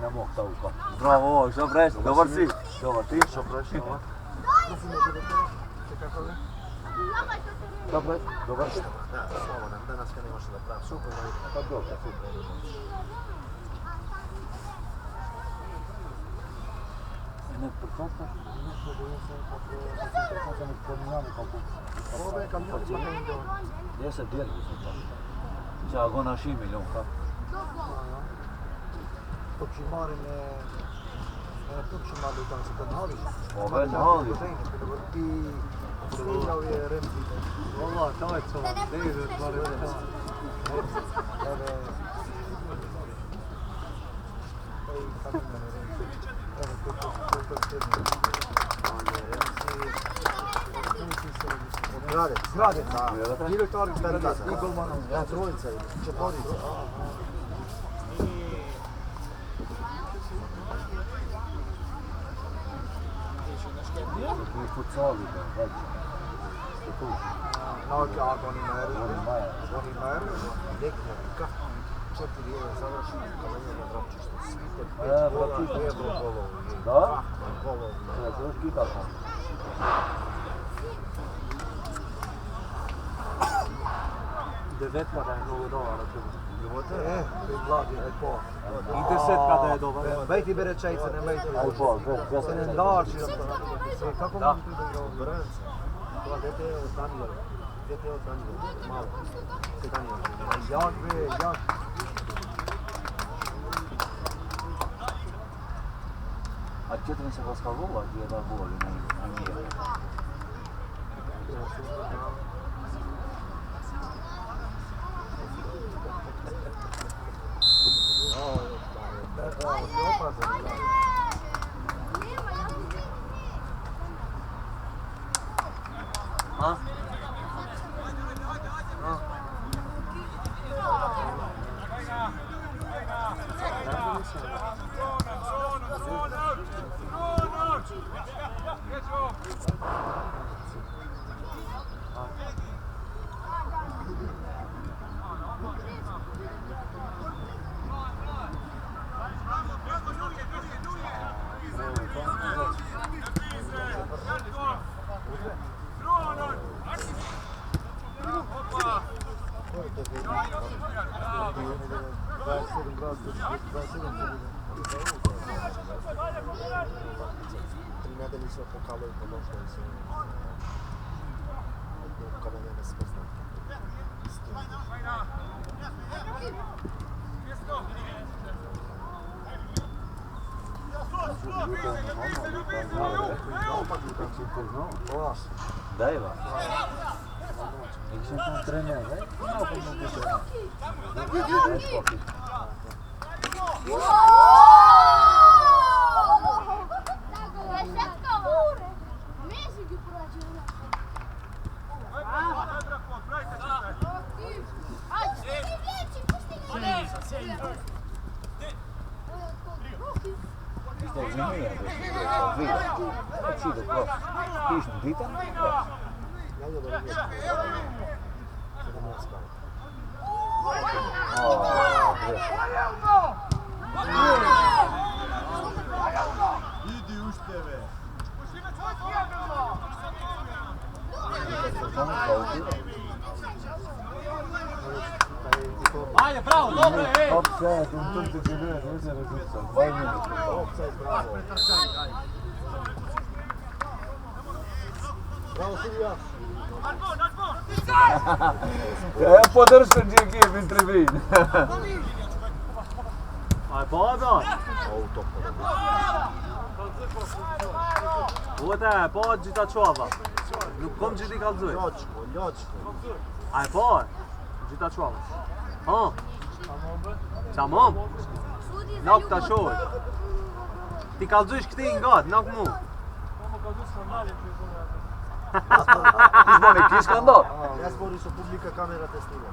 ne mogu Sauka. Bravo, što preš? Dobar si? Dobar ti? Što preš? Što preš? Dobar ti? Da, slobodan, danas kad nemaš da pravi. Super, Pa dobro, super. Ne pretpostavljaš? Nešto da je sam spominjano kako... Ovo je kamion iz Makengo. Gdje se dijeli su to? Čak ona šimiljon, kako? Počimaren Počimaren tam se kad nališ. Ove nališ? I stigao je Remzi. Valla, taj co, David, stvari to. Zgrade, da. Direktor i golman, trojica, četvorica. Tu je futsali, da, veći. Ste tu? Oni Majer, Deknerika, 4 je završeno, Kalenja na Vrapčištu, Svite, 5 gola, Ebro golov. Da? Golov. Ja se još kita sam. Devetka da je mnogo dolara tu. Vladi, po. I desetka da je dobar. Bejti berečajce, ne bejti. Aj bol, gdje se Ne ne dači, dači? kako mi tu da ga Brance? To dete je od Danijela. Dete je od Danijela, malo. Se Danijela. Jak be, jak. A četiri se vas vola, gdje da voli, ne nije. Nedelji se pokalo i podošlo i se kada ne smrzne. Dajva. Jak się tam trenuje, no to mógł trenuje. Isto zanimljivo je da se vidi. Znači do prof. Pišno ditan, prof. Ja je dobro je. 17 godina. Idi už tebe. Ajde, bravo, dobro, ej! Offside, tu ti ne može različiti. 2 minuta. Offside, bravo. Bravo, Silvija. Ja podržam GG in tribin. Aj, Bodo! Ovo top podobno. Ode, pođi da čuva. Kom će ti kalzuje? Ljočko. Aj, pođi. Gdje da čuva? Ha? Tamam. Nok da šoj. Ti kalzuješ k'ti ngad, nok mu. Izboni kiskando. Ja zbori su publika, kamera te snima.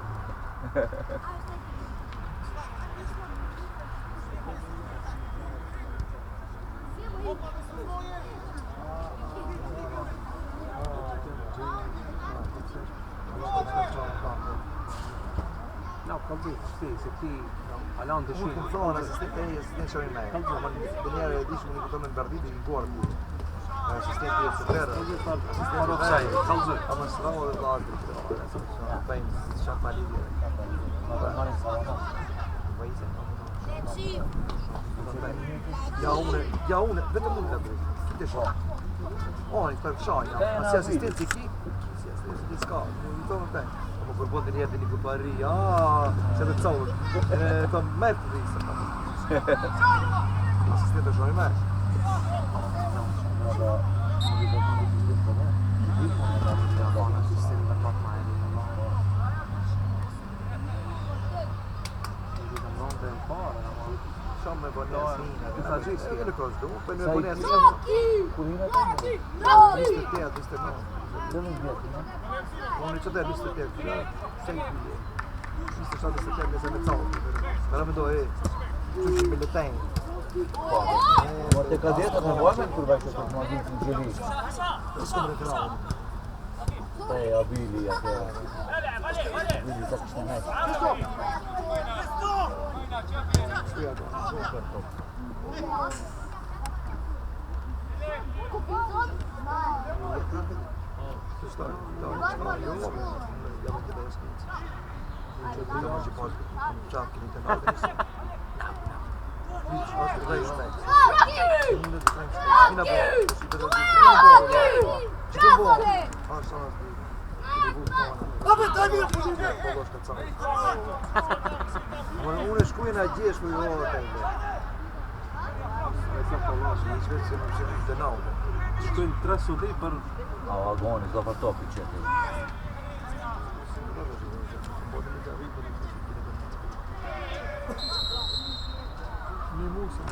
Nok. Kalzoj, se ti Alan Unë dëshirë. këmë thonë asistente e asistent që me. Dhe njerë e dishë unë këto me në bardit i në guarë. Asistenti e super. Par offside, kalzoj. Ama strano dhe vazhdi. Bëjmë shatë ma lidhje. Ja unë, vetëm unë ka drejtë. Kite shoh. Oni, për fshanja. Si asistent që ki, si asistent që s'ka. Në tonë të më përbën të njerë dhe një kupari. Se dhe të cavur. Kam mërë të dhejse. Asistent e shoni mërë. Shumë me bënë asina. Këta gjithë, s'ke në kështë du, për me bënë asina. Kurina të një? 28, 29. Dëmë vjetë, në? Unë që dhe 28, sejtë bile. 27, 27, nëse me cavë. Për me do e, që që me letenjë. Po te kadetët në vojme kur vajtë të më gjithë në gjëri. S'kom referat. Te abili, atë. Abili të kështë në nejtë. Shkuja to, shumë për top. Që shtaj, jo, jam të dhe skinë. Që të jam që pasë, qamë kini të nalë dhe nisë. Viç, pasë të vejë shtaj. Kina bo, si të dhe që të bo. Arë sa nështë unë e shkujnë a gjesh ku i rohë të ime. E të polash, në ishvetë se më qenë të nauë. Shkojnë 3 sudi për A agoni, do për topi qëtë. Një musë.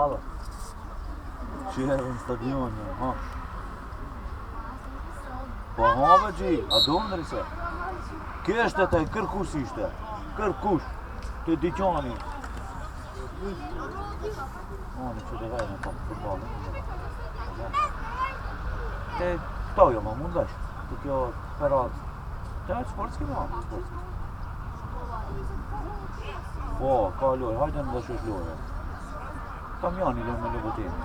Alla. Që herë në stadion, ha. Po hove gji, a do më nërise? Kështë të kërkush ishte, kërkush, të diqani. Oni që të vejnë të futbolin. Te tojo ma mund vesh, të kjo perat. Te e sportski ma, sportski. Po, ka lojë, hajde në dhe shesh lojë. Kamjani lojë me lëvëtimi.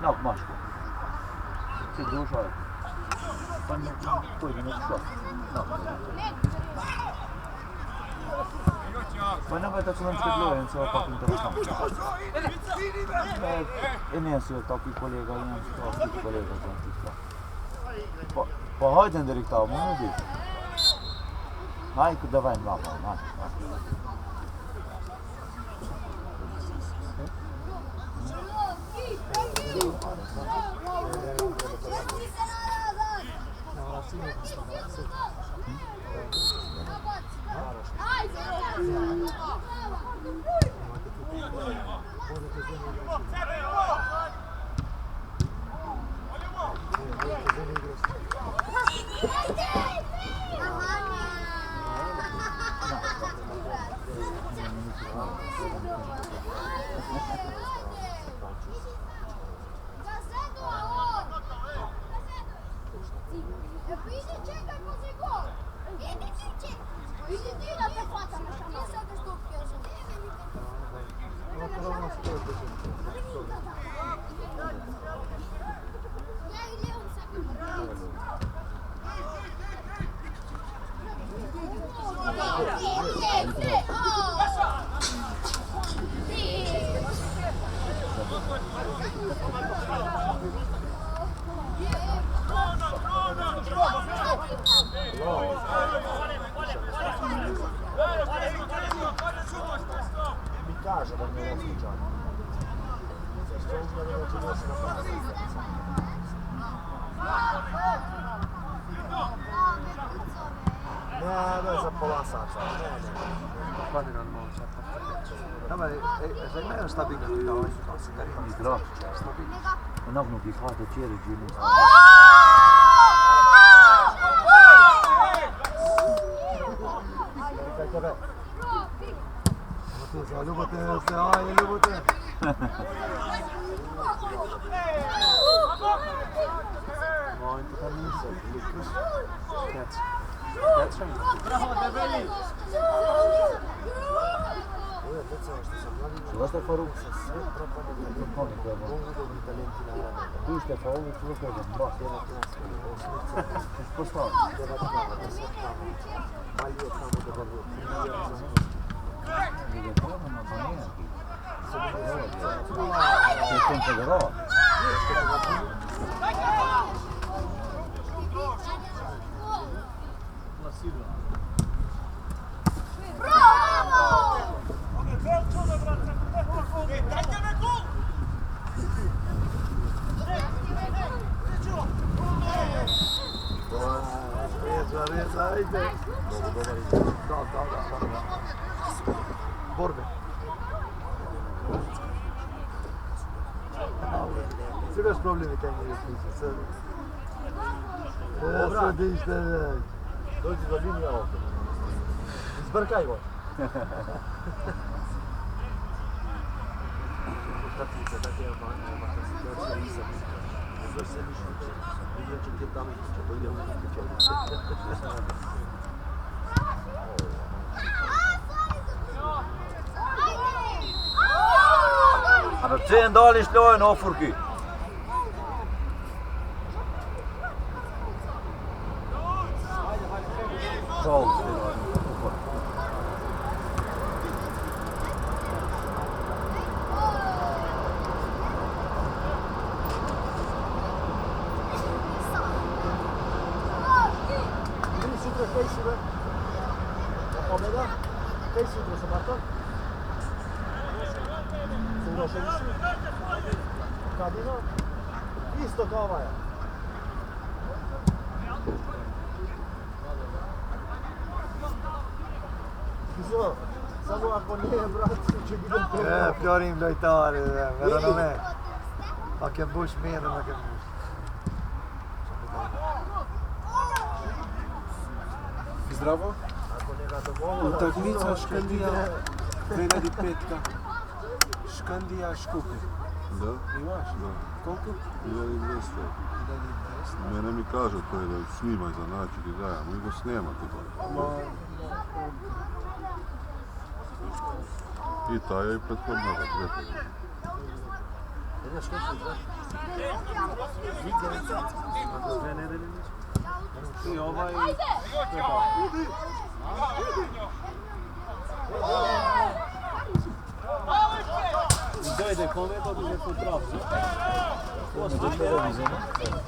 Nak mashku. Që do shajë. Pa në pojnë në të shokë. Nak. Pa në vajta që në të lojën, se va pak interesant. E njësë jo taki kolega, janë që ta aki kolega që në të shokë. Pa hajde në dirikta, më në dish. Hajde këtë dhe vajnë lapa, hajde. Ja, maar hij zei mij een stabiele gedaan. Niet graag. Stabiel. Onak nuk I ka të tjerë gjynin. Matesa, ljubite se, ajde ljubite. No, inte kan missa. Lyckas. Catch him. Što ste faru? Tu ste faru, tu ste faru. Postavi. Nije problem, pa nije. Nije konfederat. Reza, ajde. Da. Borbe. Sve imaš problemi kaj mi reći, sve. Sve dište, već. Dođi do linija ovdje. Zbrkaj go. A në të ndalish lojën o furky. Isto kao ovaj. Zo, samo ako nije, brat, će biti to. Fjorim lojtari, vedo me. Ak je bush mirë, ak je bush. Zdravo. Utakmica Škandija 2005. Škandija Škupi. Da? Imaš? Da. Koliko? 1200. Mene mi kaže to je da snimaj za naći ti dajem, nego snimati to. I taj je i prethodnoga, prethodnoga. Dve nedelje nisu. I ovaj... Dojde kome, to bi neku trapsu.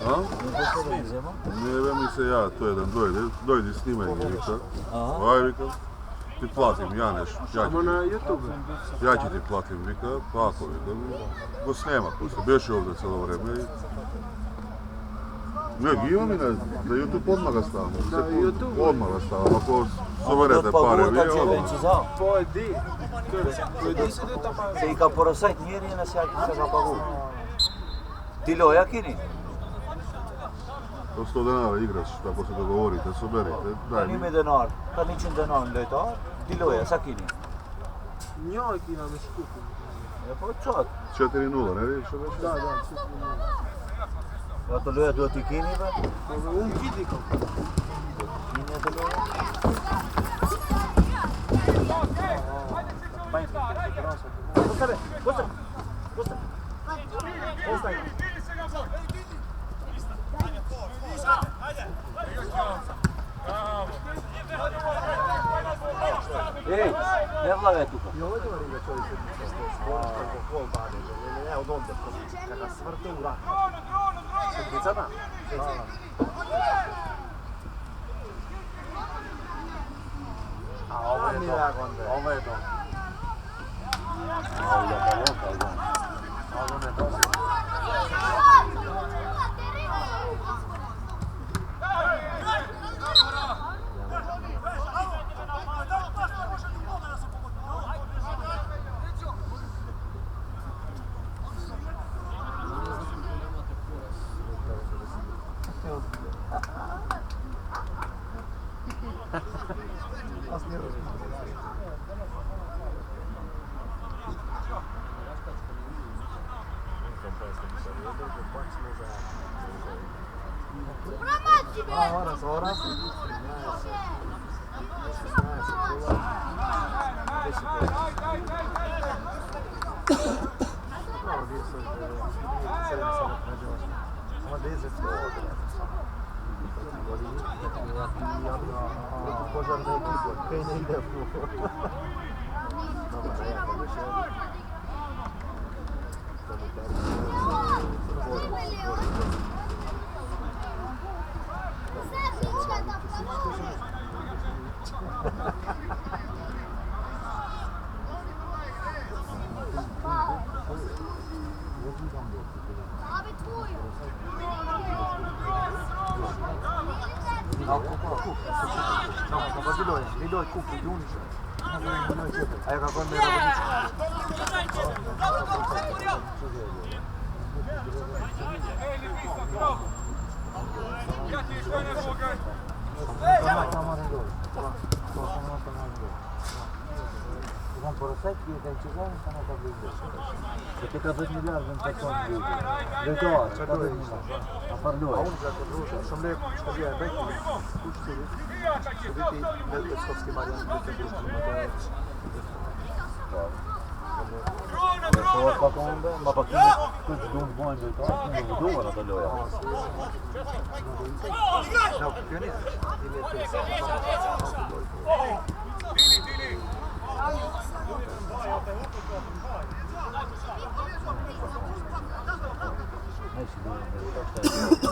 A? Ne ve mi se ja, to jedan dojdi snimaj mi vika. Aj vika. Ti platim, ja neš. Samo na YouTube. Ja ću ti platim vika, pa ako vika. Go snema, ko se bješi ovdje cijelo vreme i... Ne, imam i na YouTube odmah ga stavim. Na YouTube? Odmah ga stavim, ako soverete pare video. Poi di. Di se do tapa. Se I ka porosajt njeri në se ka pagu. Ti loja kini? Po 100 denara igraš, tako se dogovorite, soberite, Ka daj mi. 1000 denar, ka 100 denar në lojtar. Ti loja, sa kini? Njoj kina me Škupi. E po qat. 4-0, ne vidiš što već? Da. Ato loja duhet I kini be? Unë vidi kom. Kini ato loja? Kosta. Ej, ne vlave tuka. I ovo je govori da čovjek se zboriš kako gol bade, ne od onda, kada svrte u rak. Sedmicata? A ovo je to. Ovo je to. Ovo ne to. Horas. Požarna ekipa, kaj ne ide Vidoj kupi Junića. A ja kako ne Вам поросетки, это чего он там это выйдет? Это как миллиардов такой будет. Летуар, это а пардон. Što mlijek, što bi ja rekao, kućili, što biti Netflixovski variant, biti društvima, to je... Så kako onda, ma pa kuć dum vojn do toga, ne budu na to loja. No, pionir, ili je to Neće biti, to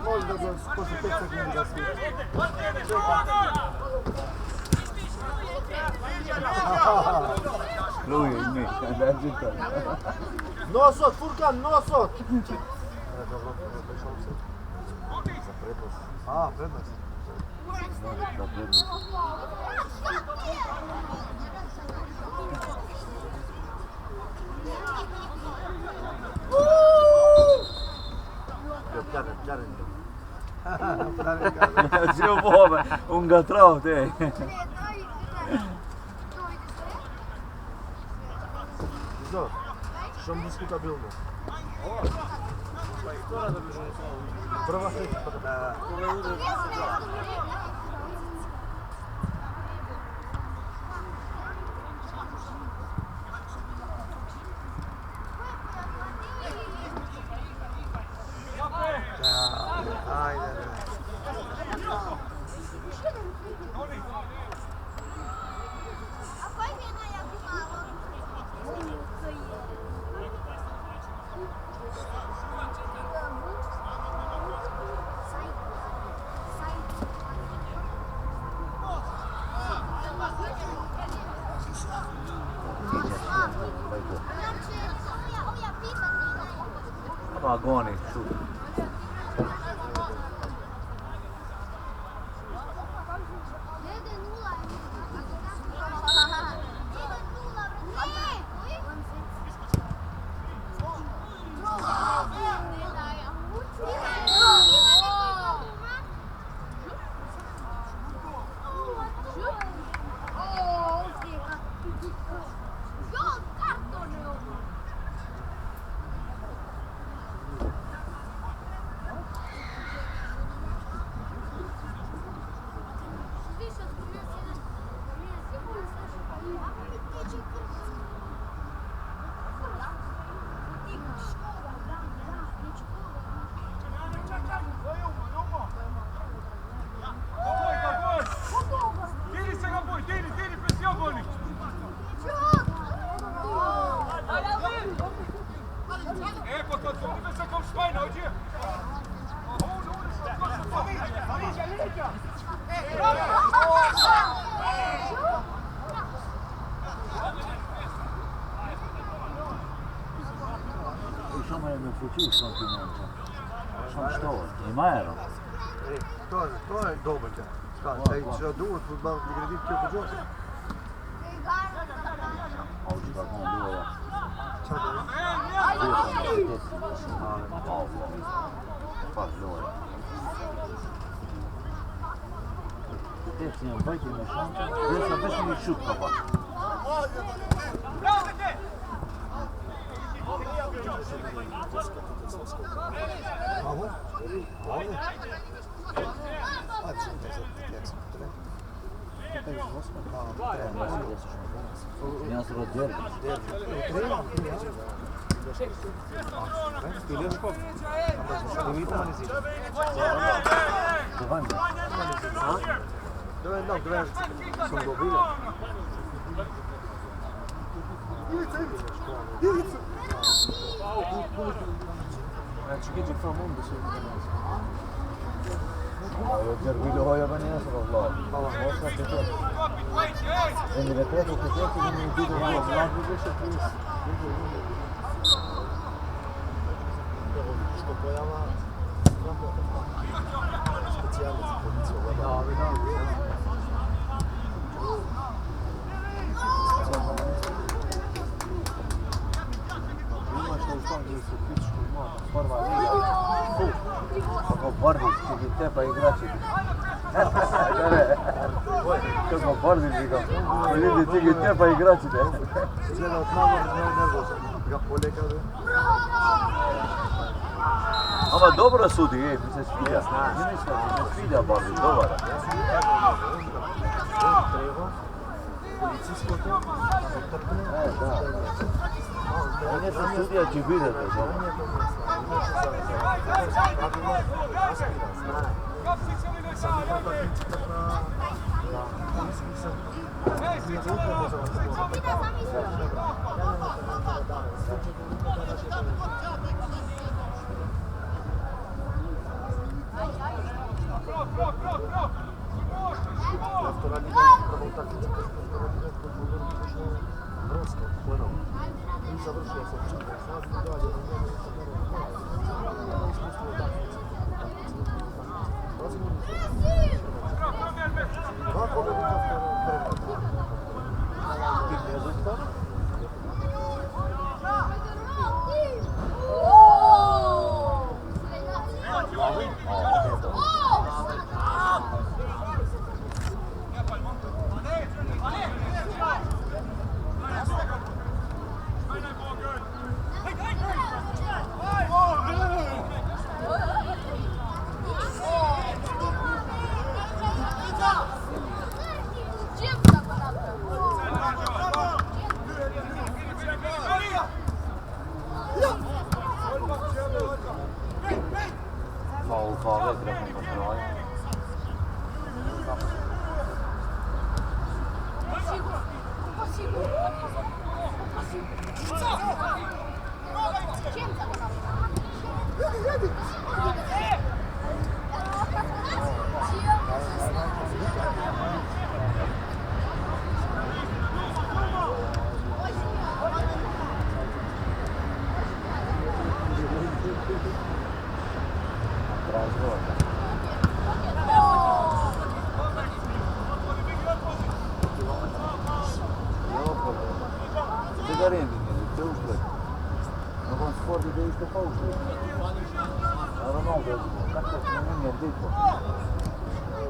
Možda ga posle 5 sekundi da svi. Luj, mi, da čekaj. Nosot, Furkan, nosot! Dobro, prešao se. Za prednost. A, prednost. Da, prednost. Zio Boba, un gatrao te. Zor, što diskutabilno. Prva sekunda. Da. Vagoni, su. fuqishë në Pimon që. Shumë shtohet, i majerë. To je dobro kjo. Ska, taj që duhet futbol të kredit kjo për gjohë. A u gjitha kënë duhe. Qa do? Pak loja. Këtë që një bëjti me shumë, dhe sa vesh një shut ka pak. Bravo. Bravo. Hajde shumë të zëtë të lekë së të Një asë rrët djerë. Ili është kopë? Imi të malizit. Të vajnë. Dove sono bobine. Që ke që këfa mund dhe që Ajo djergujlo hoja për njësë rrë vlojë. Mos ka të tërë. E një vetretu këtë tërë që një ditë vlojë. Vlojë dhe që të Kako Bardić, që ki tepa i gračiti. Kako Bardić i kao, polidi që ki tepa i gračiti. Izgleda od namor nervoza. Ga poleka dhe. Ama dobro sudi, mi se sviđa. Mi se sviđa Bardić, dobar. Policijsko Da. On je sa sudija Džibire, Završio sam četiri sati dalje. Dva pobjednika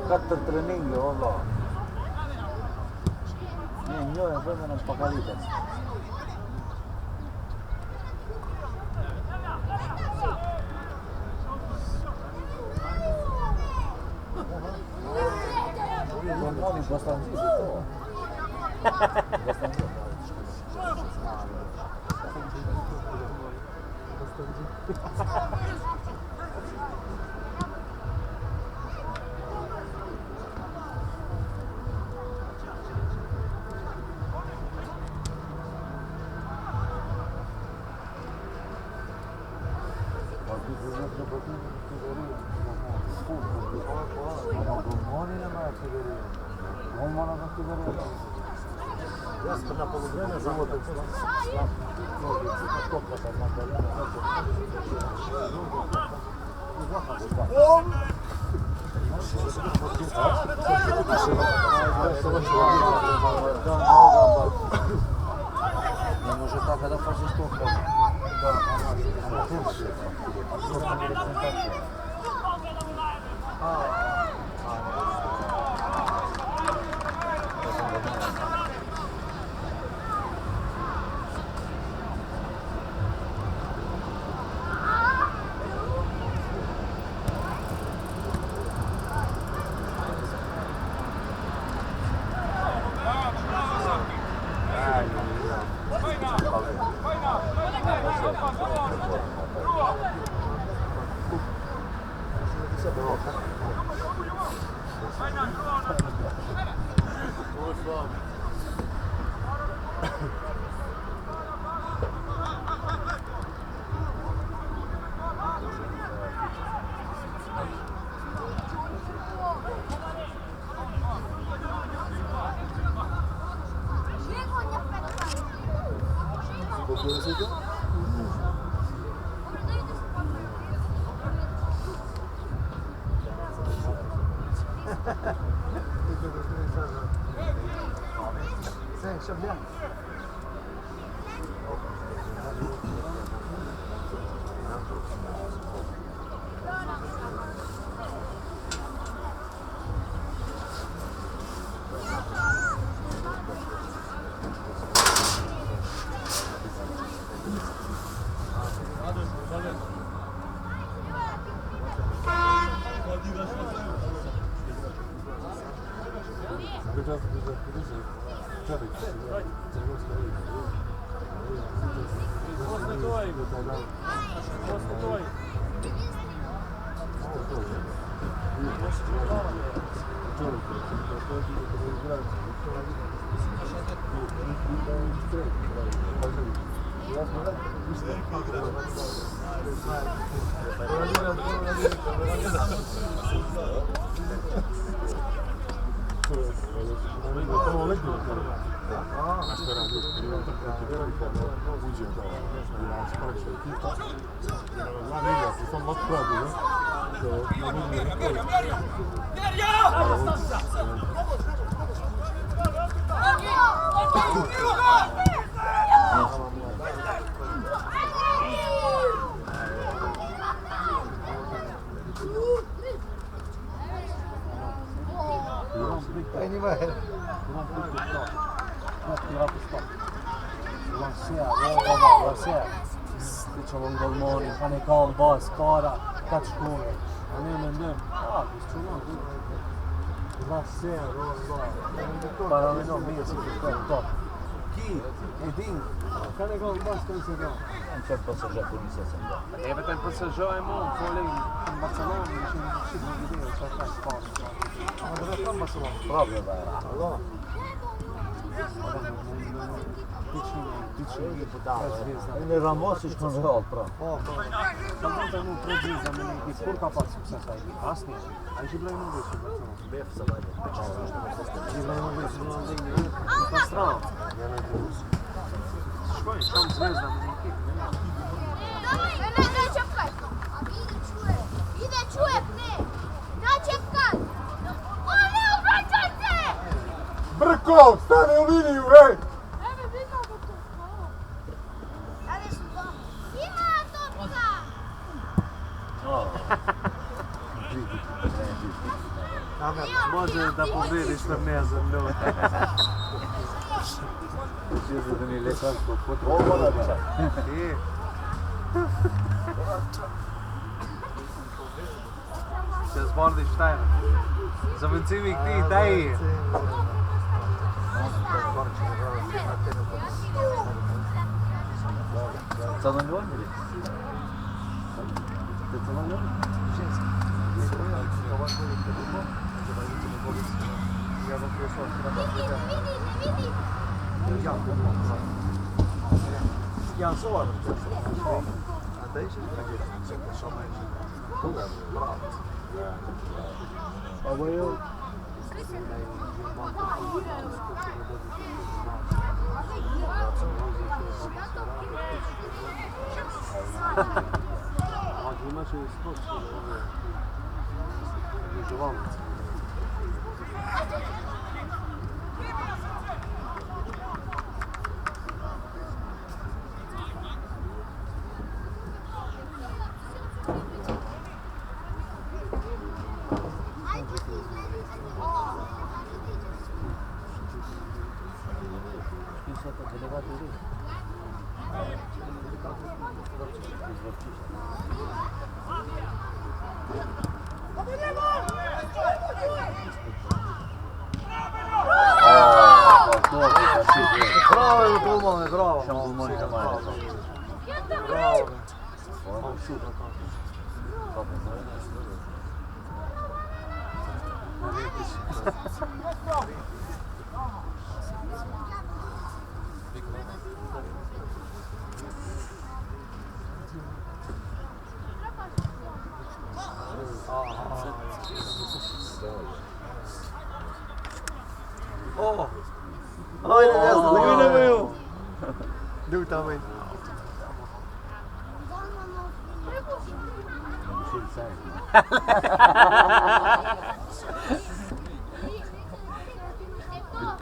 Katër treninge, valla. Ne njojnë vëmë në shpakalitën. Normali Bostanzi si to. Bostanzi. Olmadan da sigara Jasper na poluvreme, zavodaj Ne može tako da faziš to hranu. Diciamo un golmone, pane combo, scora, caccione. A me non è. Ah, questo no. La sera, para me no mio si top. Chi? Edin. Cane combo, sto se no. Non c'è il passaggio con il 60. E perché il passaggio è mo, poi in Barcellona dice un cibo di Dio, c'è il sport. Ma dove sta Barcellona? Proprio vera. Allora. Ne Ramosić konzerval prav. Sam tamo predviđam neki kurka pa su se taj kasnije. A je bilo mnogo su Barcelona. Bef sa dalje. Je bilo mnogo su na liniji. Pa strano. Što je tam zvezda neki? Ne čekaj. Ide čuje, ne. Da čekaj. O ne, vraćaj se. Brko, stani u liniju, ej! Može da pobediš turneja za minut. Često da ni lekarsko potrebno. Se zbordiš taj. Zavencivik ti, daj. Crnogorni ili? Te Crnogorni? Ženski. Ja, zo. A deze is zo mensen. Ovo je... Anche il match di sport giocavamo. Bravo pulmone, bravo. Siamo pulmoni da male. Bravo. Oh! Oj, det är nästan. Oj, det var ju. Du tar mig.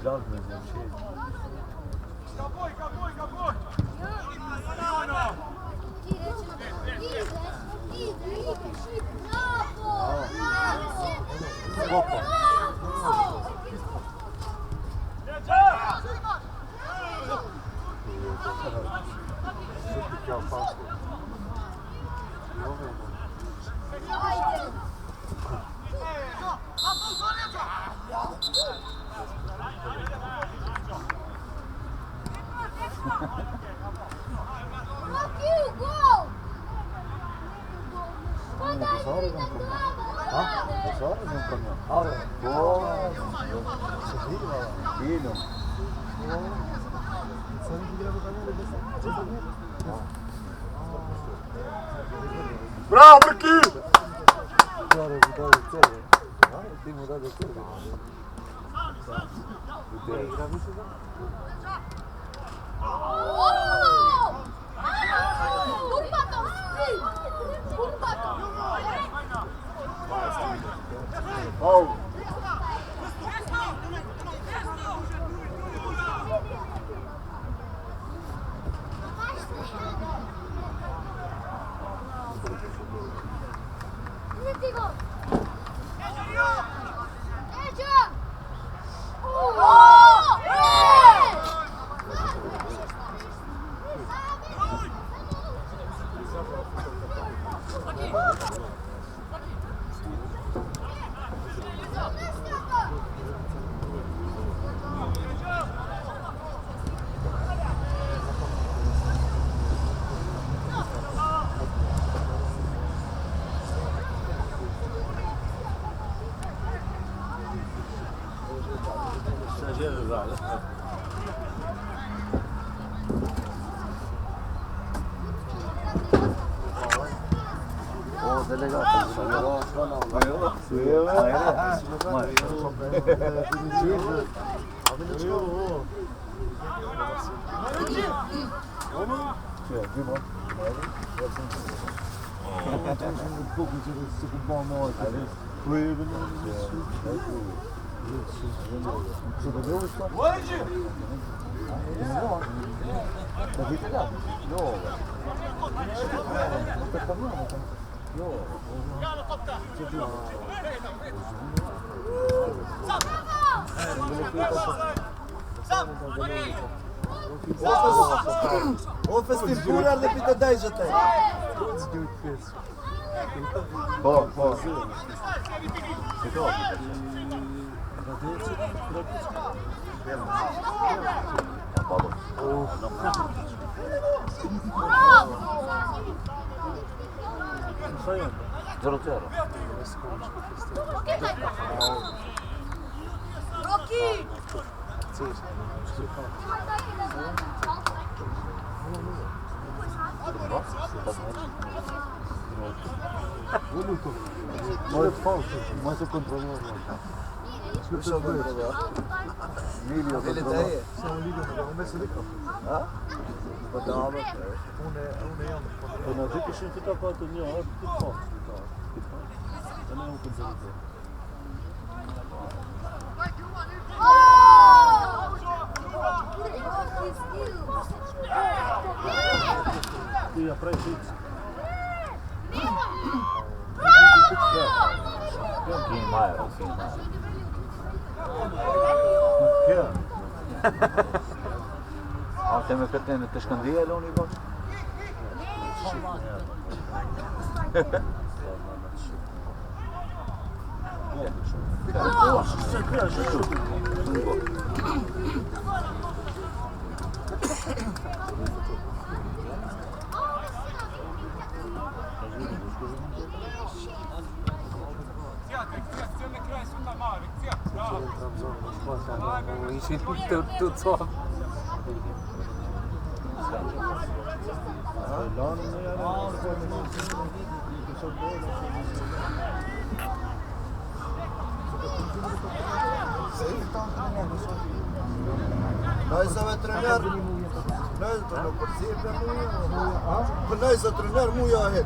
Klart med sin tjej. Bravo, Brchi! Oh! Ofes ti burar dhe pita dajgjët e. Po. Molto falso, molto controllato. Slušao bi toga. Milio Ili da je. Samo vidio da on se rekao. A? Pa dobro. On je jamo. Pa na džepi še ti tako to njo, a ti to. Da ne mogu konzervirati. Ti ja pravi šic. Kim Majer, Kim Majer. A te me këtë në të shkëndije, Loni, bo? Noi să vă trener. Noi să ne porțim pe noi să trener muia ahead.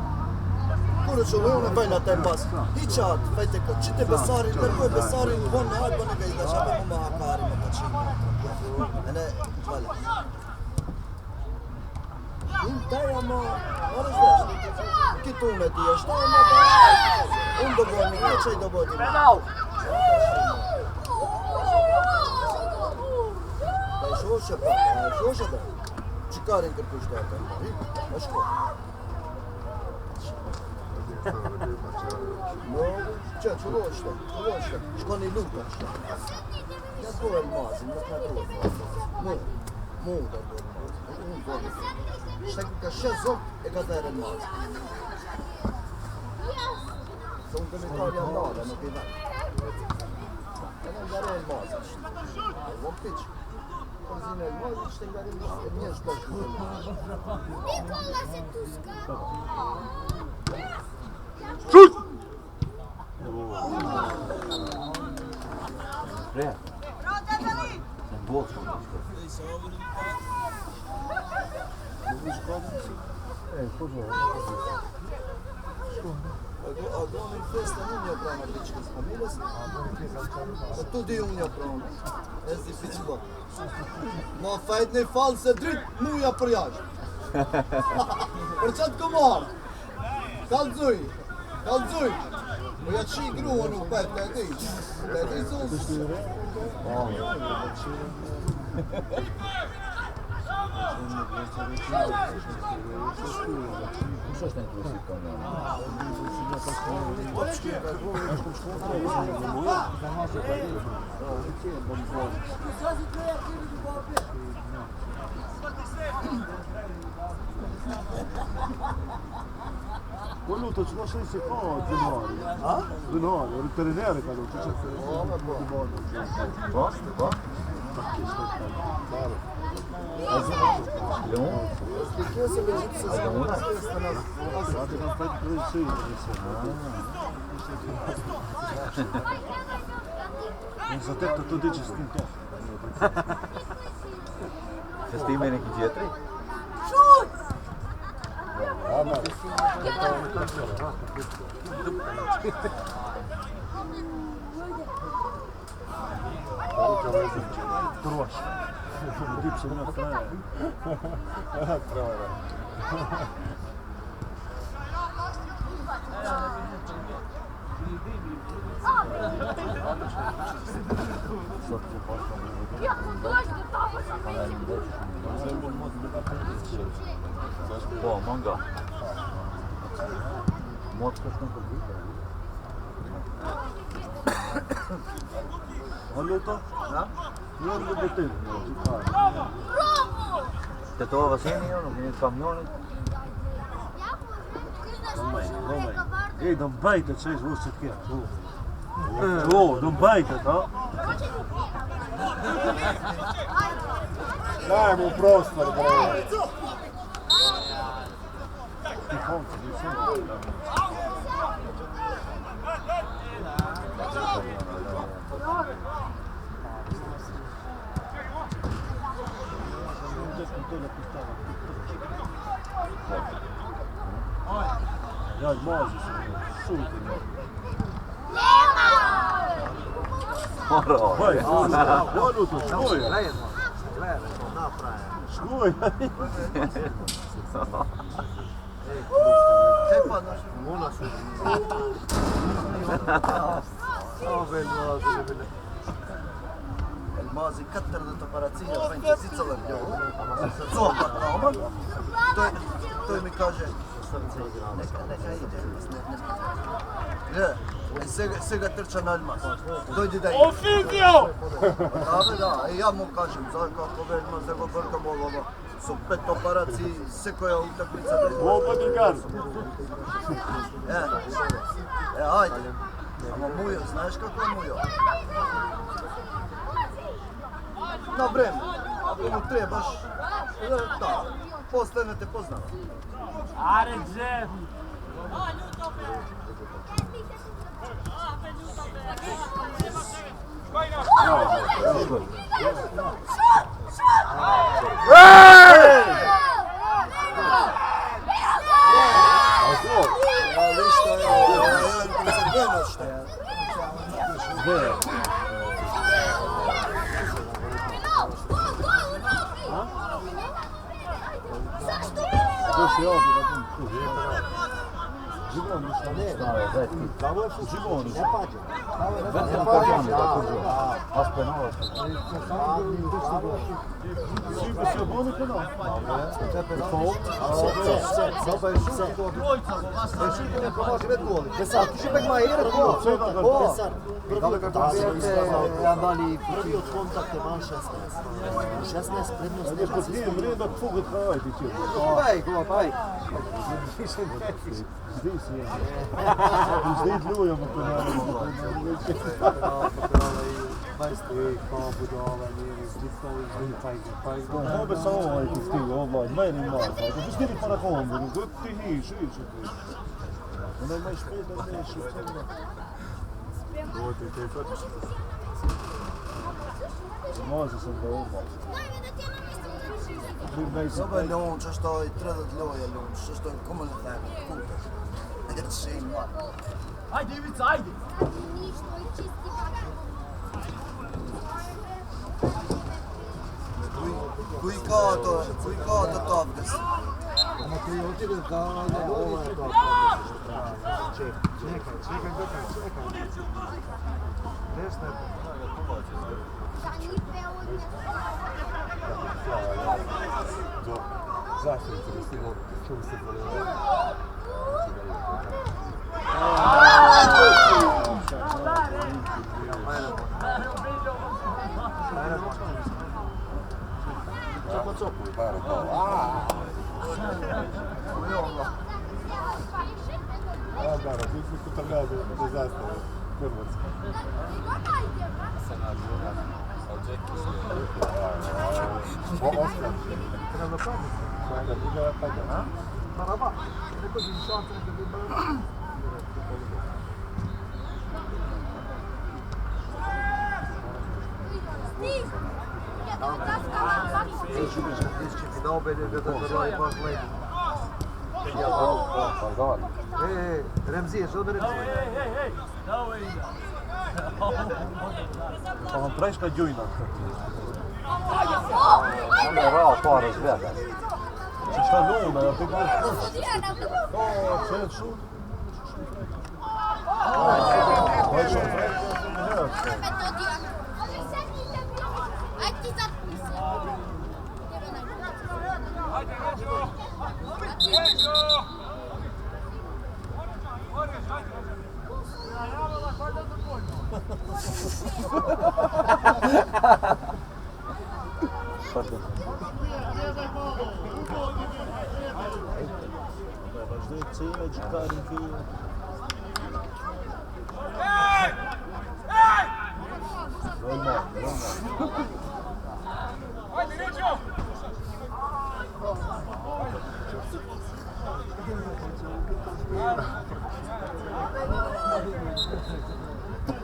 Kur që unë e bajnë atë e mbas. I qatë, vajte këtë, që të besarin, nërkoj besarin, bënë në hajtë, bënë e gajda, që apë më hakari, më të qimë. E ne, vale. Unë teja më, arës veshtë. Kitë unë e ti, është ta më të... Unë do bëjnë, në që i do bëjnë. Da i shoshe pa, da i shoshe da. Që karin kërkush të atë, është ko. No, që roqëte, shkoni luka. Ja të bojë elmazin, nuk ka të rojë. Mu të bojë elmazin, unë bojë. Shtekë ka shë zot e ka të erë elmazin. Se unë të mitar janë nada, nuk i venë. E në ngare elmazin, e vëm piqë. Zinë elmazin, shte ngare elmazin, e njështë bashkë elmazin. Nikola se tuska. Shoot! Prea. Në botë, në A do në festa unë një pranë atë qëkës familjes? A tu di unë një pranë, e zi fiqë bërë. Ma fajt në falë se dritë, muja për jashtë. Për qatë këmarë? Kalëzuj! Po ja qi grua nuk për të e di zonë. Kush është në të vësit të Quello ti ci lascia si fa Denari. Ah? Denari, il veterinare che non c'è Po? Po? Leon? Non sa detto tu dici stinto. Se stime në këtë tjetëri? Troš. Dip se na kraje. Po, manga. Mot ka shkën për ditë. Allora, non lo potete giocare. Të to vësini jo, nuk një të kamionit. Ei, non baita, c'è il rosso che oh, non baita, no? Dai, mu prospero, bravo. Ti conto, mi sembra. Ja, Moses, šutim. Moro. Ponuto, škoj. Gledaj, napravim. Škoj. Tepa naš, ona su. Ove Mazi, الماضي كتر التقاراتية فين تزيد صار اليوم صوبة طعما توي mi kaže neka ide Sega trča na Elmas dojdi da ide Ofidio! Da, ja mu kažem kako Elmas da go brkamo ovo su 5 operaciji sve koja utakmica da ide Lopati gaz. Ajde ama Mujo, znaš kako je Mujo? Na vreme, ako mu trebaš, da, posle ne te poznava. Are Jeff! Dali prvi od kontakte van 16 prednost nema se Gvaj. Habe samo ovaj ti stigao ovaj, meni malo. Ti stidi pa na kombu, ti hiš, Ona imaš pet da neš u cenu. Može sam da ovo. Soba je ljom, što je trădat ljoja ljom, što je komunitarno, kuta. Jer se ima. Ajde Ivica, ajde! Kui kaotat taapkas? Ama kui otide kao da ovo je to. Čekaj. Desna. Zašto se čum se Da, mi smo trgali do zastave Hrvatske. Oskar. Da, druga je pada. Maraba, neko bi šanse da bi bilo. Final belirledi da je baş lejdi. Remziye, što da Remziye? Hej! Dao je ida! Pa vam preška djujna. Onda je rao to razgleda. Šta nuna, ja te gledam. Sve šut. Ajde ti zapni se. Pardon. Možda je cijena džikarin film. Veljma. Ajde, Riđo!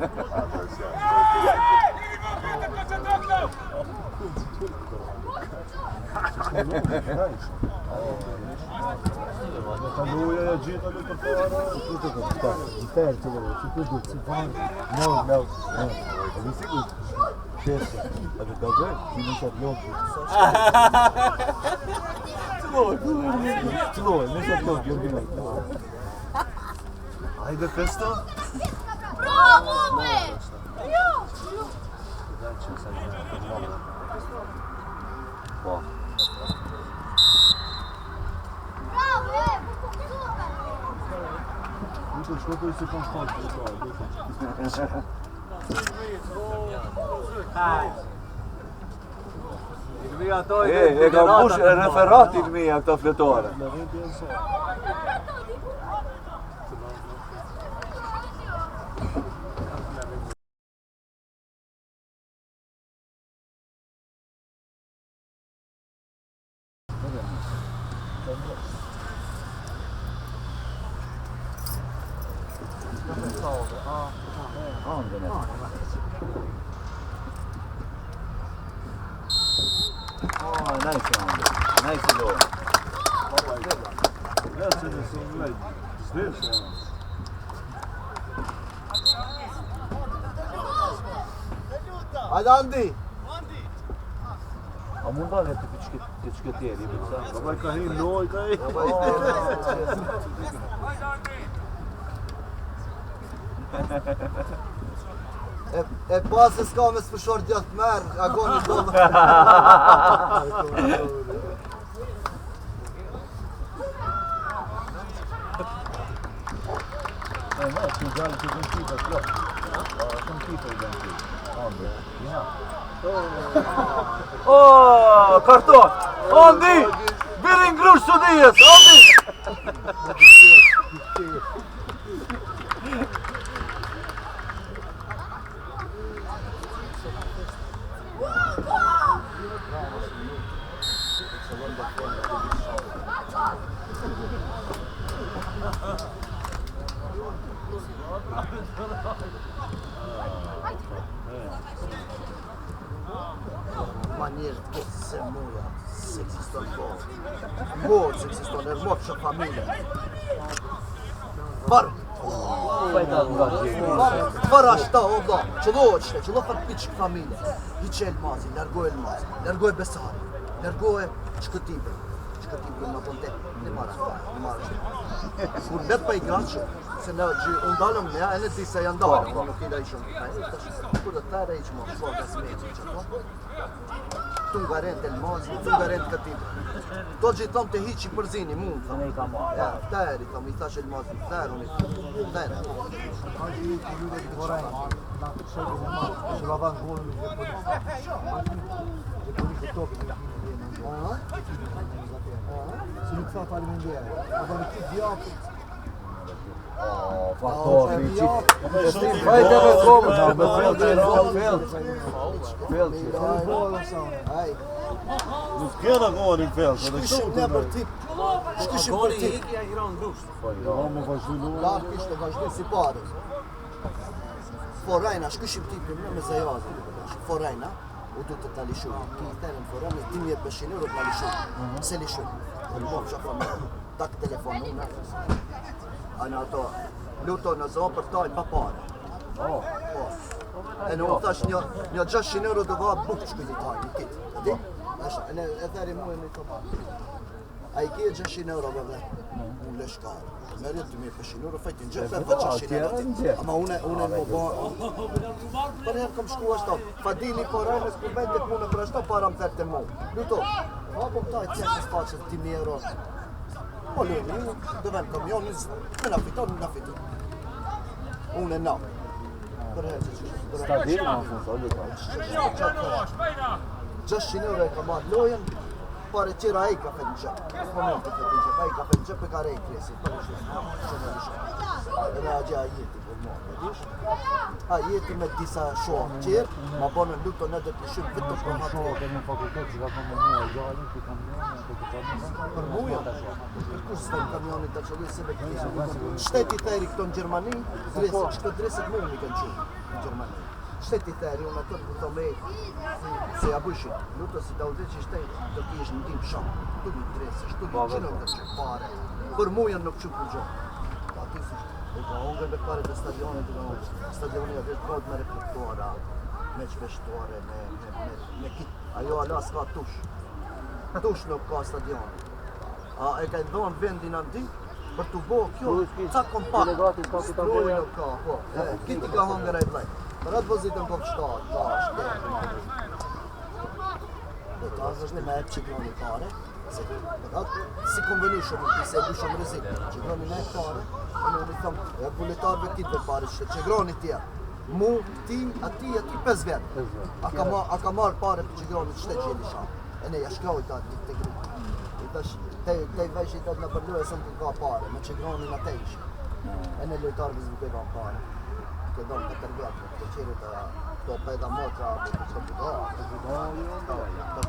Ha Kaluja ja gjitha në të para, i terë që vërë, që të duke, si fanë, no, e di sigur, shesë, e të të gërë, që në shatë lopë. Qëlloj, në shatë lopë, Jorginaj. Ajde festo? Bravo, be! Po. Bravo, Nuk shkotoj se kom shkot, E ka bush referatin mija këta fletore. Nice goal. That's in the same leg. This one. Hajde Andi! A mund dalë të qëtjeri, përsa? Baba ka hi loj, ka hi. E pasë s'ka me s'përshor djatë merë, agoni do. Ne, që gjallë që të kipa, kjo. Shumë kipa i gjallë kipa. Ande, ja. Oh, karton! Andi! Birin grush së dijes, Andi! Manierë të këtë se muja, se eksiston kohë. Mojë se eksiston, e rmotë që familje. Varë! Varë ashta, o da, qëllo qëte, qëllo farë piqë familje. I që Elmazi, largoj Besari, largoj Qëkëtibër. Qëkëtibër në bondet, në marë shtë. Kur net pa i gaqë, se në gjë undalëm në ja, e në di se janë dalë, nuk i da i shumë. Kur dhe tëre i që më shua nga smeti që to, tu nga rend Elmazi, tu nga rend Qëtibër. Do gjithom të hiqi përzini, mund, thëmë. Ja, tëri, thëmë, i thash Elmazi, tërë, unë i tërë. Si nuk sa falimenderë, apo në këtë djapë. Faktori, fajte me komën, Nuk kena goni në felt, edhe Shkishim ne për tip, shkishim për tip. Më vazhdu luë. Larë kishtë vazhdu si pare. Forajna, shkishim tipim në me zajazin. Forajna, u du të të lishu. Ki i terën forajna, 10.000 €, të lishu. Se lishu. Më që familë, tak telefonu në. Anë ato, luto në zonë për tajnë pa pare. E në më thash një 600 € dhe va bukë që këti tajnë, i kitë. Di? E theri mu e një të parë. A i kje 600 € dhe unë le shkarë. Merjet 2.500 € fajtin gjepë e 600 €. Ama une më bërë. Për herë kom shku ashtë, Fadili po rajnës kur vendet mu në për ashtë, para më therte mu. Luto, po këtaj tjesë faqët 10.000 €. Po lëni, dhe ven kamionës, me na fiton, me na fiton. Unë e na. Për herë që qështë. Stadil, në fund, o luka. 600 € e ka marrë lojen, pare qira e i ka fejnë gjepë. Po mund të fejnë gjepë, e i ka fejnë gjepë e ka rejtë kresi. Për në shumë, shumë në shumë. Edhe a gjë a jeti për mua, e dish? A jeti me disa shohë qërë, ma bonën luto në dhe të shumë vitë për më të Ke në fakultet që ka konë me mua e gjallin, që kam njën, të për muja. Për kur s'fejnë kamionit të qëllë se me këtisë. Shteti theri këto në Gjermani, qëto dreset mu mi kanë qënë në Gjermani. Shteti theri, unë atë të me se ja bëshin, luto si ta udhëheqësh te, do të jesh në tim shok. Tu mi tresesh, tu mi që nuk të pare. Për mua janë nuk çu punë. Pa ti si e ka hongër me pare të stadionit, stadioni ja vetë kod me reflektora, me çveshtore, me kit. Ajo ala s'ka tush. Tush nuk ka stadion. A e ka ndonë vendin andi për të bo kjo ca kompakt. Stroj nuk ka, po. Kiti ka hongër ai vllai. Për atë vozitën po shtat, ka shtet. Do të asësh me që groni pare, se si konvenu shumë, se du shumë rizik, që groni me pare, e në thëmë, e buletarve kitve pare, që groni tja, mu, ti, ati 5 vjetë, a ka marrë pare për që groni të shtetë gjeli shamë, e ne jashkoj të ati të grupë, i tash, te i veshë i të në përlu e sëmë ka pare, me që groni në te ishë, e ne lojtarve zbuke ka pare, të donë të tërgjatë, të qire të peda motra, të që të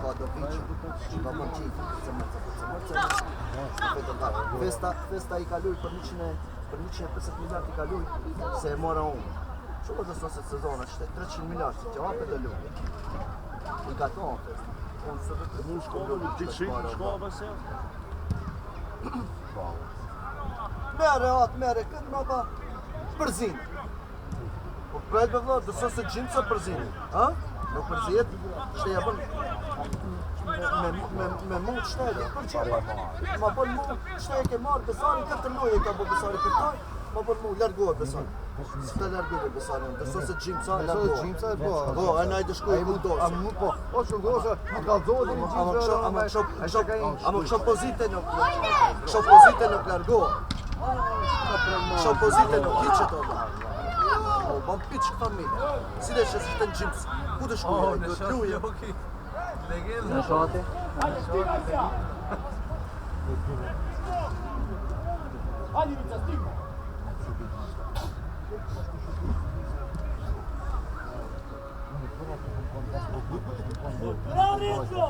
ka do piqë, që ka më qitë, Festa i kaluj për 150 miliard i kaluj, se e mora unë. Shumë të soset sezona qëte, 300 miliard, që që apet e lupi. I ka tonë festa. Unë së të Mu shkollë, gjithë shqitë shkollë bëse? Mere, këtë më pa përzinë. Po prejtë me vlo, dëso se gjimë sa përzinë. Në përzijet, që ja bën me mund shtetje, për që ma bën mund shtetje ke marrë Besari, këtë loje ka bo Besari për taj, ma bën mund, largohet Besari. Si të largohet Besari, dëso se gjimë sa, largohet. Po, e na i dëshkuj e mund dosë. Po, o që ngosë, më kalzohet një gjithë. Ama kështë pozite nuk largohet. Kështë pozite nuk hiqë të oba. Bom piqë familje. Si dhe që si të në gjimës, ku të shkujë, do të luje. Në shati? Hajde, Ivica, stigma! Bravo, Rizzo!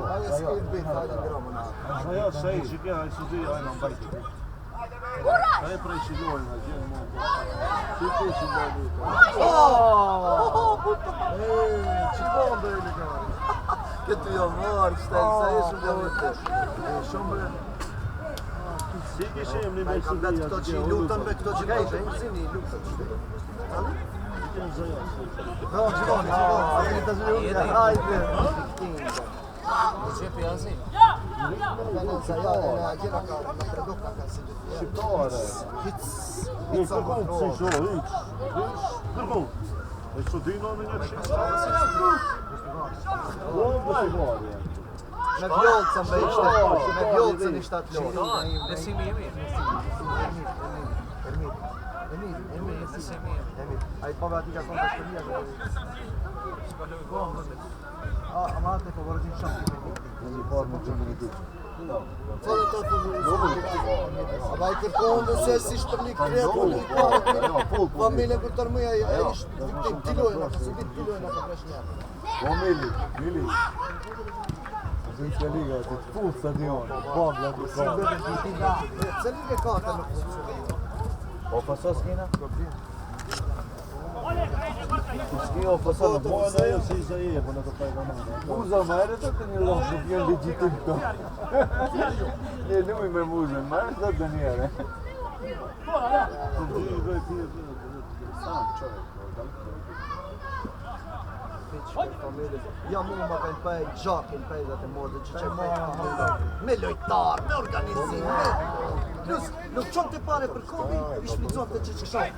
Aja s'ke i bëjt, hajde gramo na. Ajo, se i që kja, i që zi, ajna më bajtë. Ajo prej që lojnë, a gjenë më bërë. Që të që lojnë. Që bombë e legari. Këtë jo marë, shtelë, sa e shumë dhe vëtë. Shumë bre. Si kishim një me Kam së datë këto që i lutën me këto që i lutën. E zini i lutën që No, Gjivoni, hajde. Sa ja, gjera ka në predoka ka si dhe Shqiptare. Hic Kërkon, si shoro, kërkon. E që dino në një qështë? Po, më të varje. Me vjollëcën me ishte atë lojë. Nesimi jemi. Ai baba ati ka konë të shpërnia. Ama atë e favorizin shumë. Në formë që më në dukë. Fëllë të favorizin. Aba i kërkohën dhe se si shpërni krepu në i parë. Familje për tërmëja e ishtë viktim tilojnë, si vit tilojnë atë presh njerë. Po Mili. Zimska liga, të full stadion, babla të babla. Se lige kate në funksionë. O fasos kina? Ski o fasos në Po, edhe jo si i e, po në të pajka mëna. Muza mërë të një lonë nuk jenë legjitim këto. Një luj me muzën, mërë të të njere. Të gjithë dhe ti Ja mu ma kanë pëj gjakin pëj dhe të modë që që me lojtar, me organizim, plus nuk qonë të pare për komi, i shpizon të që shumë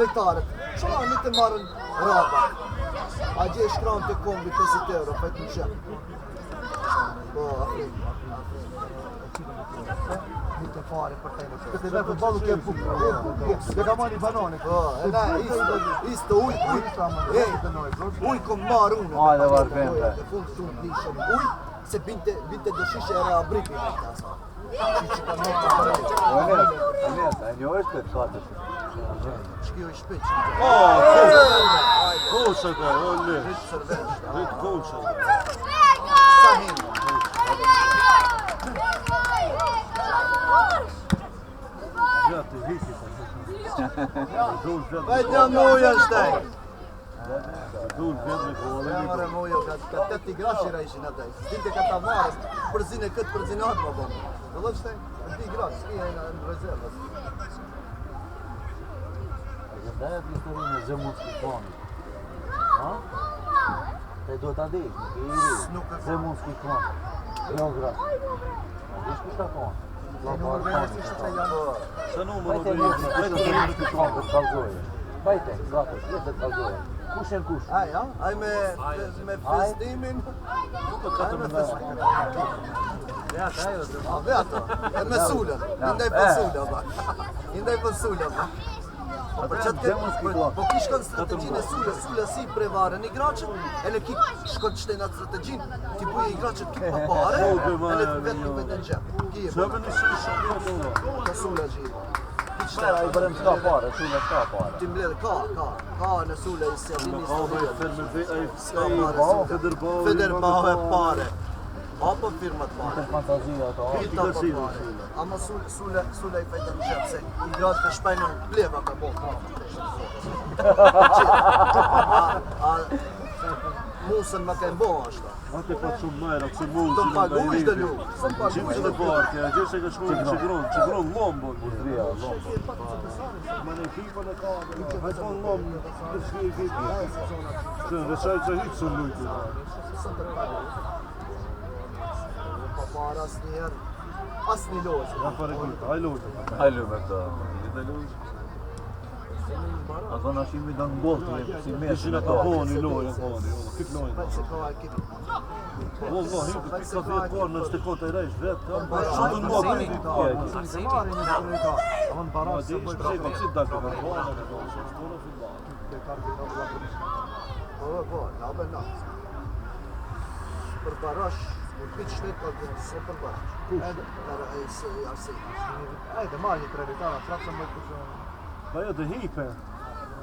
lojtarët, qëma një të marën raba, a gje shkron të kombi 50 euro, pëjtë në qëmë. Po, një të pare për tajnë të Këtë dhe futbolu ke pukë. Dhe ka marrë i banane. Po, e na, ishte uj kom marë unë. Hajde, Varpempe. Në fund të unë dishëm uj, se binte dëshishe e rea bripi me të asa. Që ka në të përre. E një është të katër. Shkjo i shpeq. koqët e, o le. Rritë sërvesh. Rritë koqët. Sa hinë. Vet i hiki. Dul vet. Vajtja mujan shtaj. Dul vet me gole. Jamare mujo, kad ti igrači rejshin ataj. Stinte kad ta marrës, përzine këtë përzine atë më bëmë. Dhe dhe shtaj, ti igrač, s'ki e në rezervës. Legendaria di historinë e Zemunskit klani. Ha? Te do ta dish, Zemunski klan. Beograd. Dish ku ta kon? Sa numër Bajte Zemunski klan për kallzoje. Bajte, gati, jetë të kallzoje. Kush janë kush? Aj, ja? Aj me festimin. Aj me festimin. A vetë, e me sulën. Indaj për sulën, ba. Indaj për sulën, ba. Po kish kanë strategjinë e sulës si prevare një igraçët, e le ki shkon të shtenë atë strategjinë, ti buje igraçët ki pa pare, e le të vetë nuk vetë në gjepë. Ki e bërë. Ka sulë gjithë. Shera i bërëm s'ka pare, sulë s'ka pare. Ti mbledhe, ka në sulë i sjellini Federbao e pare. Apo firmat pare. Të fantazia ato. Kita pa pare. Ama sule i fejtë në gjepë, se i gratë të shpajnë në pleva ka bo. Musën më ka bo ashta. Ate pa shumë majra, pëse mund Të pagu ishte lu. Së më pagu Qimë ishte që lu. të partë, ja gjeshe ka shkojnë qigron lombo. Urdria, lombo. Ma në ekipën e ka, hajton lombo, të shkri ekipë. Që në reshaj që hitë së lujtë. Pa para asë një lojë. Ja për ekipë, haj lujtë. Hajlu me këta. Ato në shimi dhe në botë, si Kishin mesin e e ka ka. poni lojë, këtë lojë. Vetë se ka ekipi. Wallah, hitë pika 10 parë në shtekot e rejsh vetë. Shumë në motë. Po, na be na. Për barash, në pitë shtetë ka të së për barash. Edhe, arsi. Ajde, marrë një prioritara, prapë më të Pa jo dhe hipe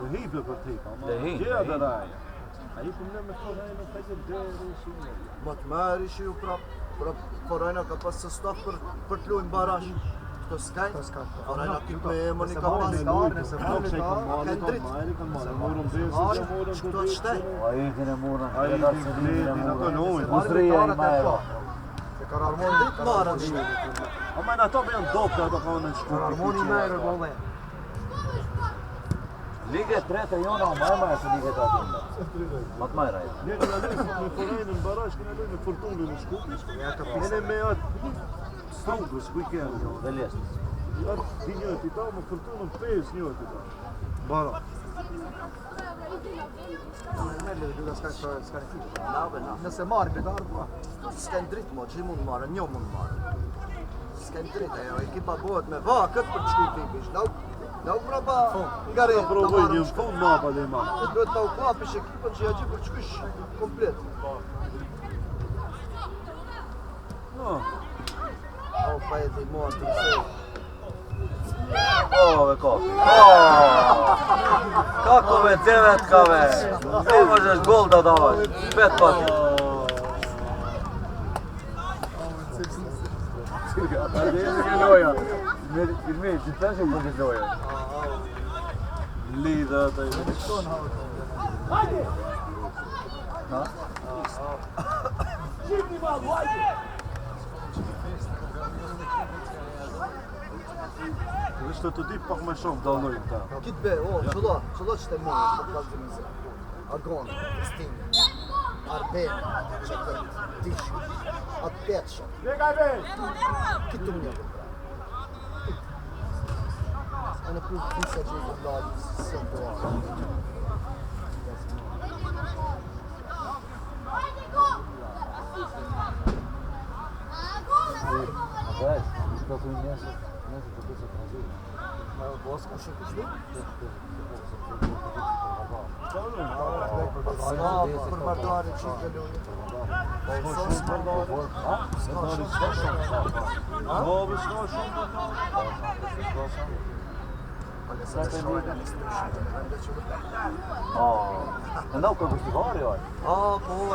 për t'hipa. Dhe hipe, Gjeja dhe dhe raja. A i për në me thonë e në fejtë dhe shumë. Më të merë ishi ju prapë, Forajna ka pas së staf për t'lujnë barash. Këto s'kajnë, Forajna kip me emër një ka pas. Qëto shtaj. A i din e murën, A i din fletin, ato lojnë. Urdria i majra. Hendrik marën shumë. A ma në ato me janë dopte, ato ka në shku. Lige 3 jona o majma e se lige 3 jona. Ma të majra e. Ne këna lejnë me Forajnë në barash, këna lejnë me Fortunë në shku. Ene me atë strungës, weekend. Dhe lesë. Atë di njëti ta, me Fortunën 5 njëti ta. Bara. Nëse marrë bitarë, s'kajnë dritë mo, që i mund marrë, një mund marrë. S'kajnë dritë, ekipa bëhet me va, këtë për të shku tipish. Në u prapa nga rejtë, Ta provoj një fund mapa dhe ma. duhet ta u kapish ekipën që ja që për të shkysh komplet. No. O, pa e të i mua të mësej. Ve kopi. Kako me 9 kave. Ne možeš gol da davaj. 5 pati. Ajde, je loja. Filmi, ti pensam da je loja. Lida taj. Ha? Živni malo, ajde! Vështë të di pak me shumë dalojnë ta. Kitë be, qëlla që të mojë për kalzimize. Agon, Kristin, Arben, që të tish, atë petëshë. Biegaj wej! Kitë të mjë. A në plus disa që i të vladë, së të vladë. Знаешь, что ты мясо, что ты заказил. Boska shumë kështu? Për mardarin që i të lujë. Andau ka festivari oj. Po,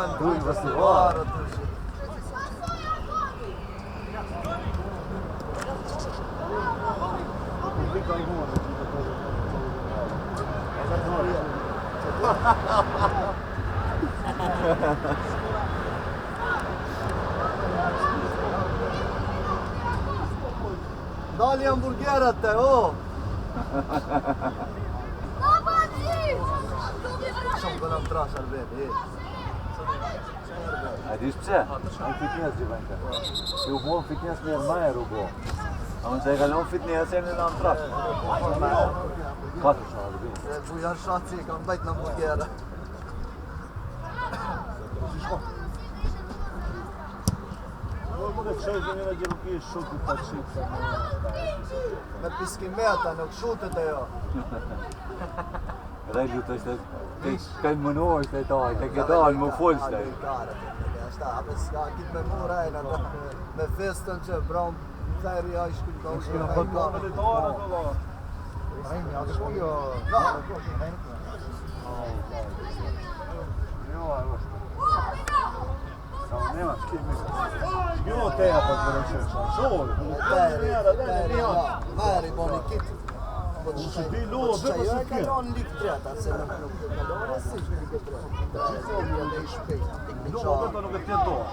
e në Dujnë festivar. Dali hamburgerat te, o! Shumë gëllëm trash arbeti, A dish pse? Në fitnes gjithë Ju bo në fitnes me majer u bo. A më që e kalon fitnes e në në trash. Katër shara dhe bini. Bujar shaci, kam bajt në hamburgera. Më qoj dhe njëra gjeruki shutit të qipë. Me piskimeta, nuk shutet e jo. Rejlu të është të mënu është e taj, të këtan më full shtë. Ashta, apë s'ka kitë me mu rejnë, me festën që bram theri a i shkullë ka u shkullë me i kame. Rejnë, a të shkullë jo... Jo teja për të rëqesh, shorë. Meri, boni kitë. Që ti luë, dhe për së kje. Kalon lik treta, se nuk kalon e si që lik treta. Dhe i shpejt. Luë, dhe të nuk e tjetë doa.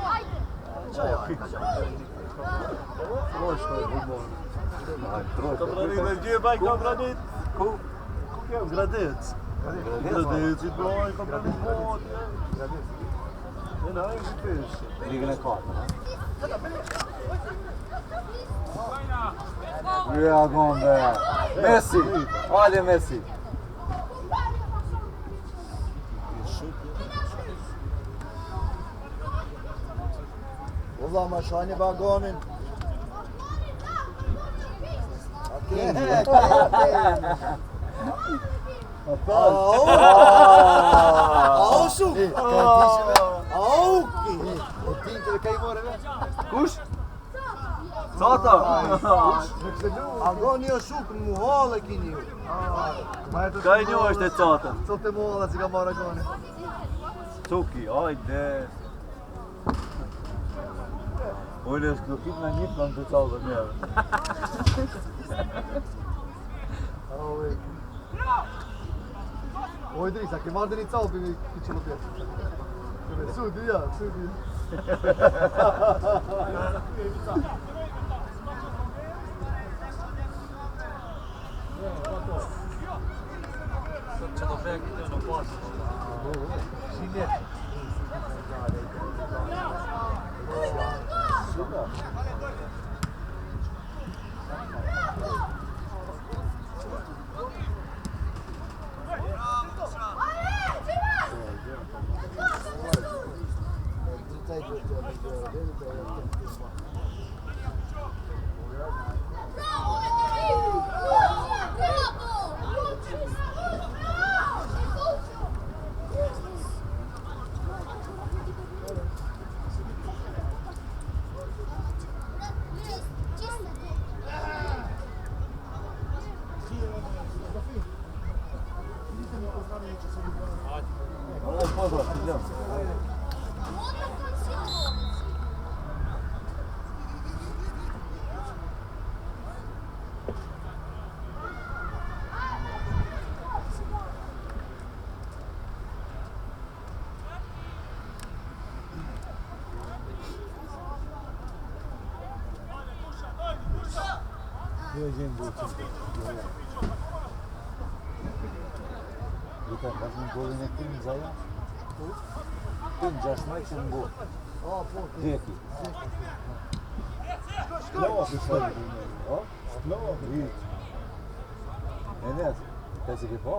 Trojshka e bullon. Ka pranit dhe gjë baj ka pranit. Ku kemë? Gradec. Gradec i doj, ka pranit mod. E na e që pesh. Ligën e katë, ha? Ja, gonde. Messi! Hajde Messi! Valla ma shani vagonin. Au shuk! Au ki! Kush? Sata! Agoni o shuk në muhallë e kini ju. Ka i një është e cata. Sot e muhallë që ka marrë agoni. Tuki, ajde. Unë është klukit në njëtë në të qalë dhe njërë. Oj Drisa, ke marrë dhe një calë për një qëllë pjetë. Sudi, ja, sudi. Që do bëjë këtë në pasë. Shinet. Io gente Luka, baš mi goli ne tim zaja? Tim gjash majqë në gol. Djeki. Shplovi shplovi. Shplovi. E net, ka si ke po?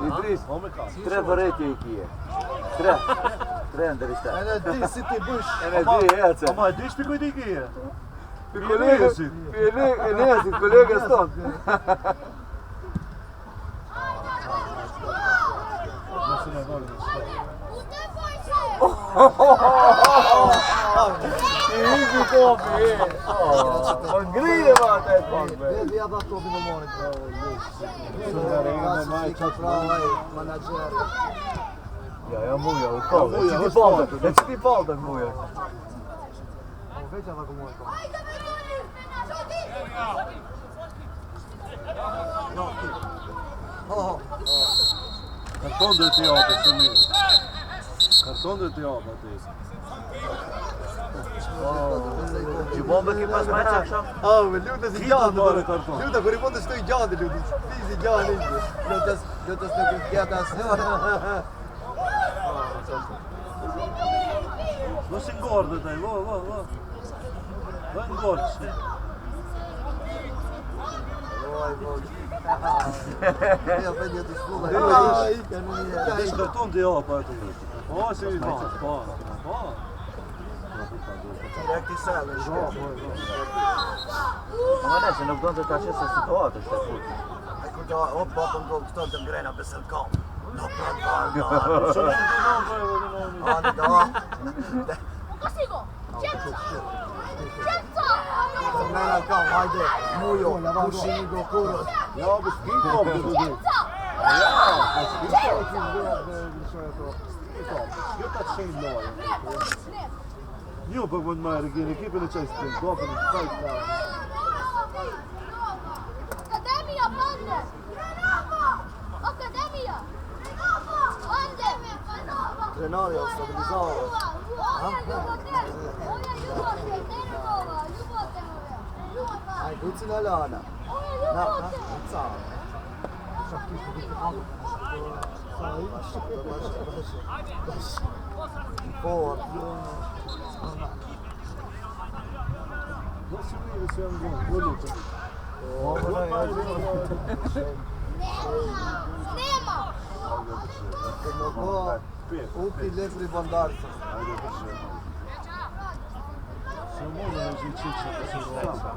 Idris, 3 vëretje i kje. Tre ndër ishte. E në di si ti bësh. E në di, ece. Ama e di shpikoj t'i kije? Për kolegës, kolegës tonë. Nësën e volë në shkoj. I hiki topi, Po ngrije ma të e topi. Vedi ja bak topi në monit. Manager. Ja, muja, u kallë. E që ti faltën, muja. Veç ja bak në monit. Karton dhe t'i apë, të mirë. Karton dhe t'i apë atë. Gjibon dhe ki pas me që kësha? Me lutë si gjatë. Lutë, kër i mund të shtoj gjatë, lutë. Si gjatë, lutës nuk i kjetas. Vë si ngorë dhe taj, vë. Vë ngorë që. Ja vedi atë shkullë. Desh karton t'i apë atë. Po, si i vanë, po. Direkt i selë, Ma ne, se nuk do të ta qesë se situatë është e futë. e kur të hop papën gol këto të ngrena besën kam. No plan Cosigo! Cenza! Cenza! Nena kam, hajde, mujo, pushimi do kurët. Ja, bës ki kopë të du. Cenza! Jo ta të shenjë lojë. Një për mund marrë gjenë ekipin e qaj së të kopën e fajtë ka. Akademija, bande! Akademija! Bande! Trenari, stabilizavë. Aj, kuci në lana. Na, ca. Po, Do si mirë se janë gënë, po lutë. Snema! në po, upi lefri bandarë. Se mundë në zi qiqë të si rrasa.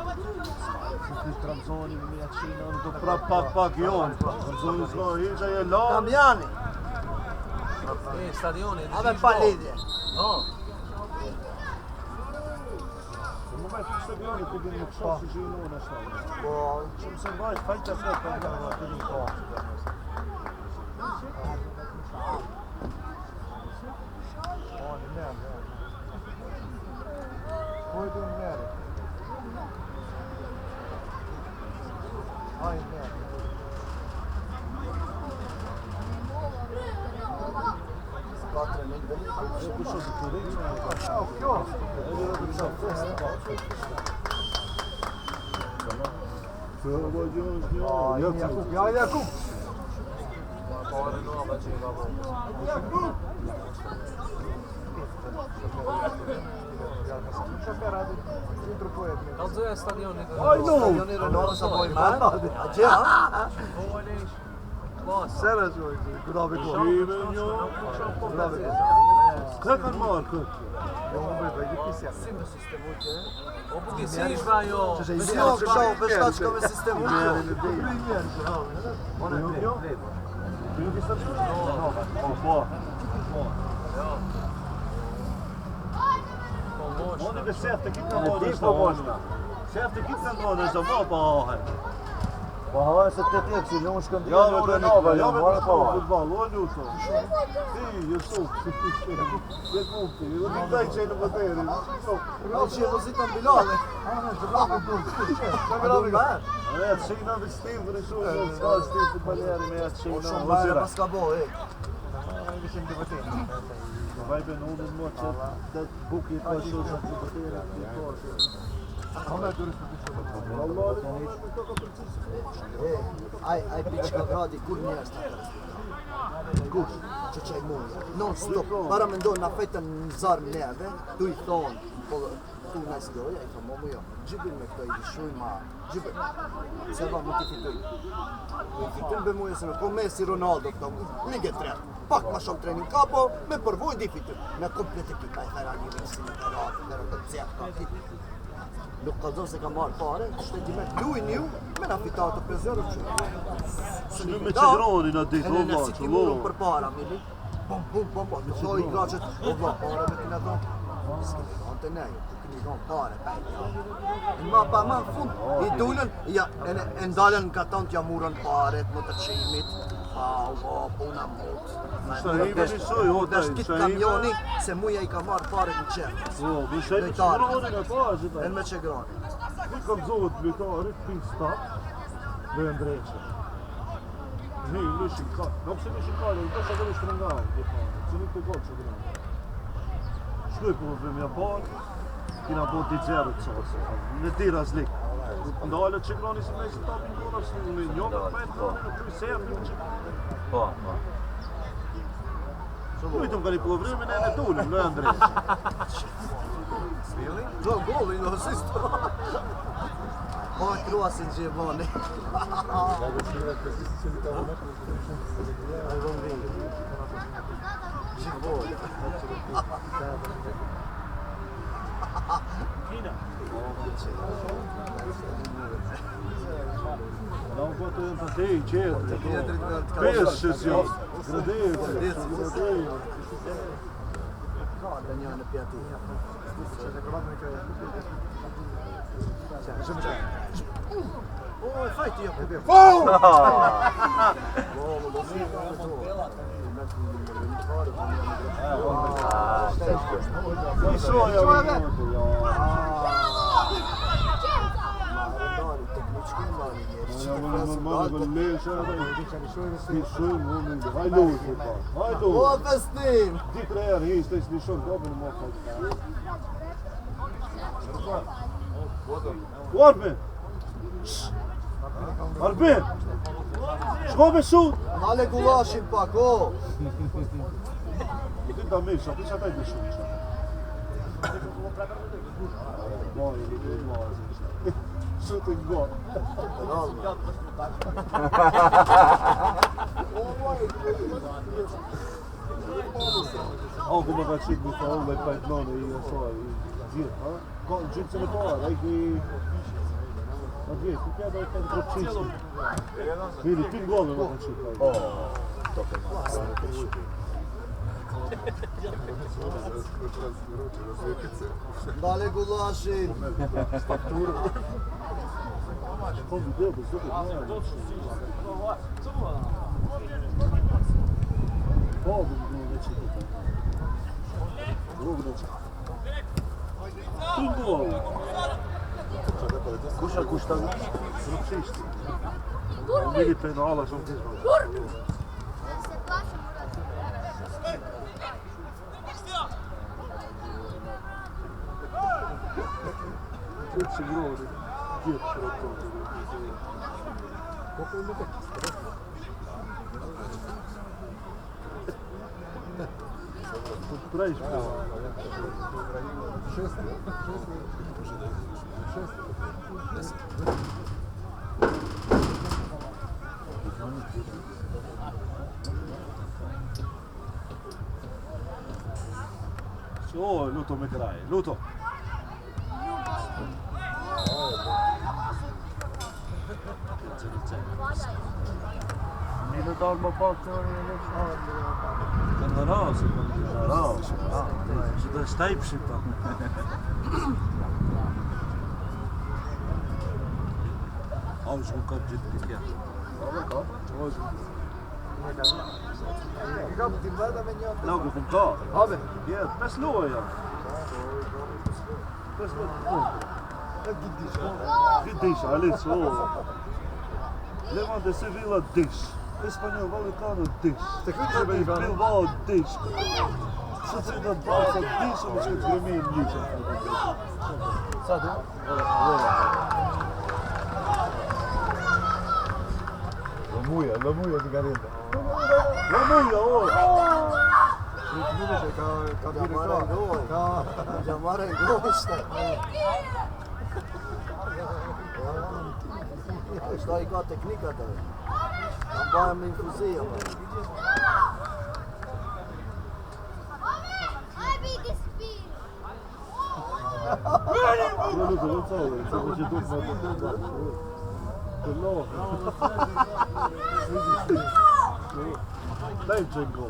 Këtë Trabzoni me mija qina në do Prap pak jonë. Trabzoni s'ka hiqa je la. Kamjani. Stadioni. Ave pa lidhje. Në moment të stadioni të gjenë në kësha si gjinë në shtalë. Po, Që më se mbajt, fajtë të fletë për nga të një kohë. Ja, Jakub. Kalzoja stadionit. Stadioni Renault sa po i marrë. A gjë, ha? Sera gjoj, kudavi ko. Shime një. Kudavi ko. Këtë kanë marrë këtë? Jo, më bëjë, bëjë pisja. O buti si ishva jo. Që i zjo, kësha u peshta që ka me sistemu kjo. Oni be shef të kitë në modë është të moshna. Shef të kitë në modë është të mo pa ahe. Po hava se të tek si në shkën të Ja në me nova, ja ja me marë të pa. futbol, o ljuto. Ti, Jusuf, je kupti, u një daj që e në vëteri. Në që e muzika në Bilale. Që Bilale ka e? E, të shina dhe Steve dhe në shumë, s'ka Steve futbaleri me e të Po shina. shumë bajë pas ka bo, e. Vajbe në udhën mua që të buki të shumë që të vëteri. Aj piqë ka gradi kur njerës të kërës. Kush? Që qaj muja. Non stop. Para me ndonë na fejtën në zarmë neve, tu i thonë, po tu najsloja i famomo jo. Gjibin me këto i vishuj ma. Gjibin. Se va nuk i fituj. I fitim be muje se me po Messi, Ronaldo këto. Lige 3. Pak ma shumë trening kapo, me përvoj di fitim. Me komplet ekipa e thera një Messi, në Ferrati, në Rëtëzjak, ka fit. Nuk ka zonë se ka marrë pare, shtetimet luin ju, me na fitatë të prezionët që. Në me qegroni në ditë, E në si ti murën për para, mili. Bom, bom, bom, bom. Në i graqet, o vla, pare me kina thonë. S'kemi thonë të nejo, të kemi thonë pare, pejtë. Në ma pa ma në fund, i dullën, e ndalën ka thonë t'ja murën pare, më të qimit. Puna mot. Dhe shkit kamioni, se muja i ka marrë pare në qenë. E në me qegroni. Nuk kam zohet lojtarit, pin stap, dhe e ndreqe. Një, lëshin kare. Nuk se lëshin kare, nuk është atë lëshin nga alë, që nuk të gotë që grënë. Shkoj për vëmë ja parë, kina bo DJ-rët qasë, në tira zlikë. Ndale që grani si me si tapin gona, si në njome, me e grani në kryj serbi që... Po. Kujtëm ka një povrimin e në tullin, në e ndreqe. Do golli në asisto. O kruasin që e boni. Gjithboni. Da un po të jenë të tej, qetëri, peshës jo, gradeci. Ka dhe një në pjati. O, e fajti jo. O, festim! Ditre erë, ishte i s'lishon dobën më fajtë. Arbin! Arbin! Shko me sut! Nale gulashin pak, o! Ti ta mirë, sa pisha taj të shumë që. Shutë në gotë. Ako më ka qitë një faul dhe i pajtlonë i asaj, i gjithë, ha? Ka në gjithë se në parë, e ki... Në gjithë, ku kjeda i pajtë këtë qitë. Miri, ty në gollë më ka qitë. Tope masë. Nale gulashin! Shko video, për zëpët në e. Po, dhe në qitë. Rogë në qitë. Ty në gollë. Kusha kushta në qishtë. Miri penala shumë të shma. Këtë që groni, gjithë për ato. Të prejsh për O, luto me kraj, luto. Një në dalë më pak të një në shumë. Të në rasë, që të shtajpë shqipa. A u shku ka gjithë të kja. Ka për t'i mbërda me një atë. Lagu këm ka. Habe. Jetë, 5 loja janë. 5 loja. E gidisha. Gidisha, Alice, o. Levan de Sevilla, dish. Espanjol, Valicano, dish. Të këtë që me i vana. Bilbao, dish. Sociedad Barça, dish, më që të gremi në liqë. Sa du? La muja, o. Vidiš kad Džamaren gol. Džamaren gol šta. Šta i koja tehnika da je? Tam bajem infuzija. Daj džingl.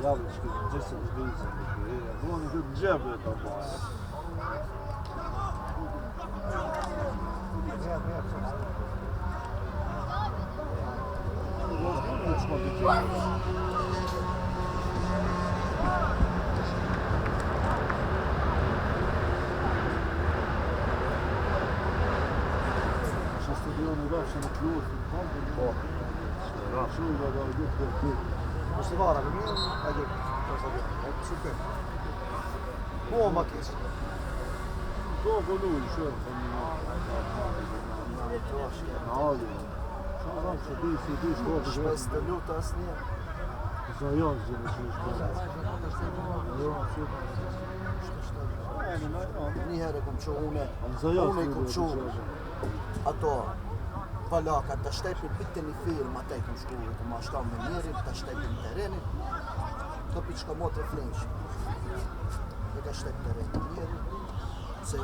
Jablečki, gdje se uzbizi? Oni gdje je to baš? Što stadion je došao na ključ, čuva da je gdje. Måste vara med min agent. Super. Huomakis. Koliko ljudi šer? Ali. Sam se ti škoda. Špeste ljuta snije. Za još želiš Ni här kom tjone. Hon kom tjone. Att då Valaka da štepi piteni film, a tekom školu, ko imaš tam menjeri, da štepi tereni, to pička motra flinč. Da štepi tereni mjeri.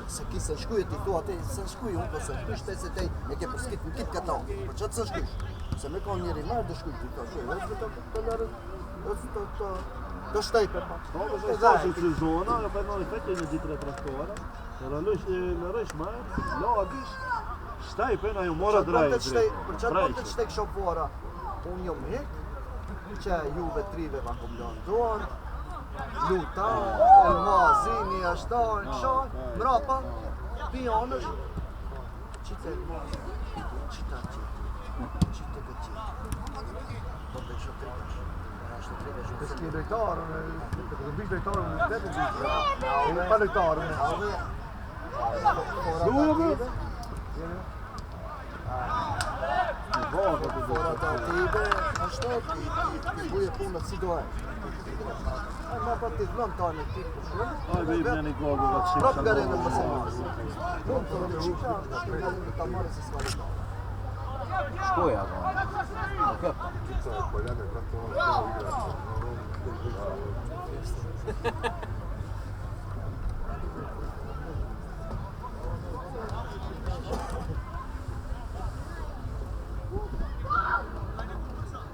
Se ki se škujeti to, a te se škuji, on pa se škujiš, te se tej neke poskitni kitka tam. Pa čat se škujiš? Se me kao mjeri mar da škujiš, ti kao škujiš, da štepi pa. Ovo je završen sezona, ja pa imali fetjenje ditre traktora, na reš mar, ladiš, Stejpen ju mora drejt. Përçat po të shtek shopora, unë jom hek, që juve trive ma kom lënë dorë, luta, Elmazini, ashtar, këshar, mrapa, pionësh, qite qita qite këtë po të isho trikash. Beski lojtarën, të bish lojtarën në të ditë. Pa lojtarën. Duhet. Fora ta tibe, ashtu ti buje punët si do e. Ma pa ti vlon tani ti për shumë. Ai vjen në një gol do të Prap garenë më së. Mund të të qika, garenë ta marrë se s'ka lojtar. Shkoja ka.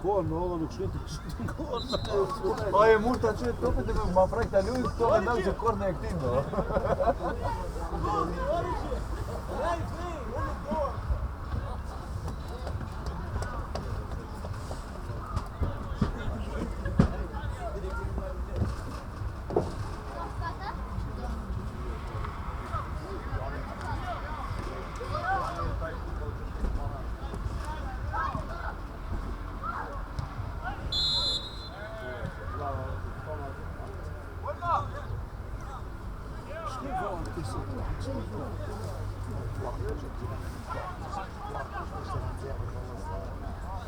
Korn, ovo nuk shkëtë që korn. Ai mund ta çoj topin dhe ma frak ta luaj këto e ndaj që korn e këtij do.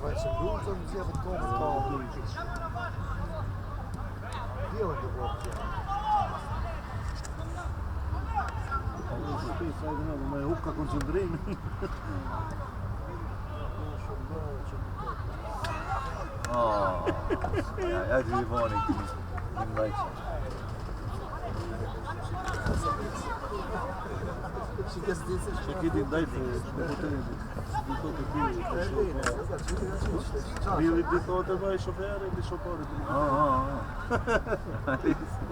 Wat ze doen, zo niet zeggen, kom het al doen. Heel in de blok, Maar hoe kan concentreren? Oh. Ja, die gewoon niet. In beetje. Aqui tem daí Bili de toate vai șofer, de șofer.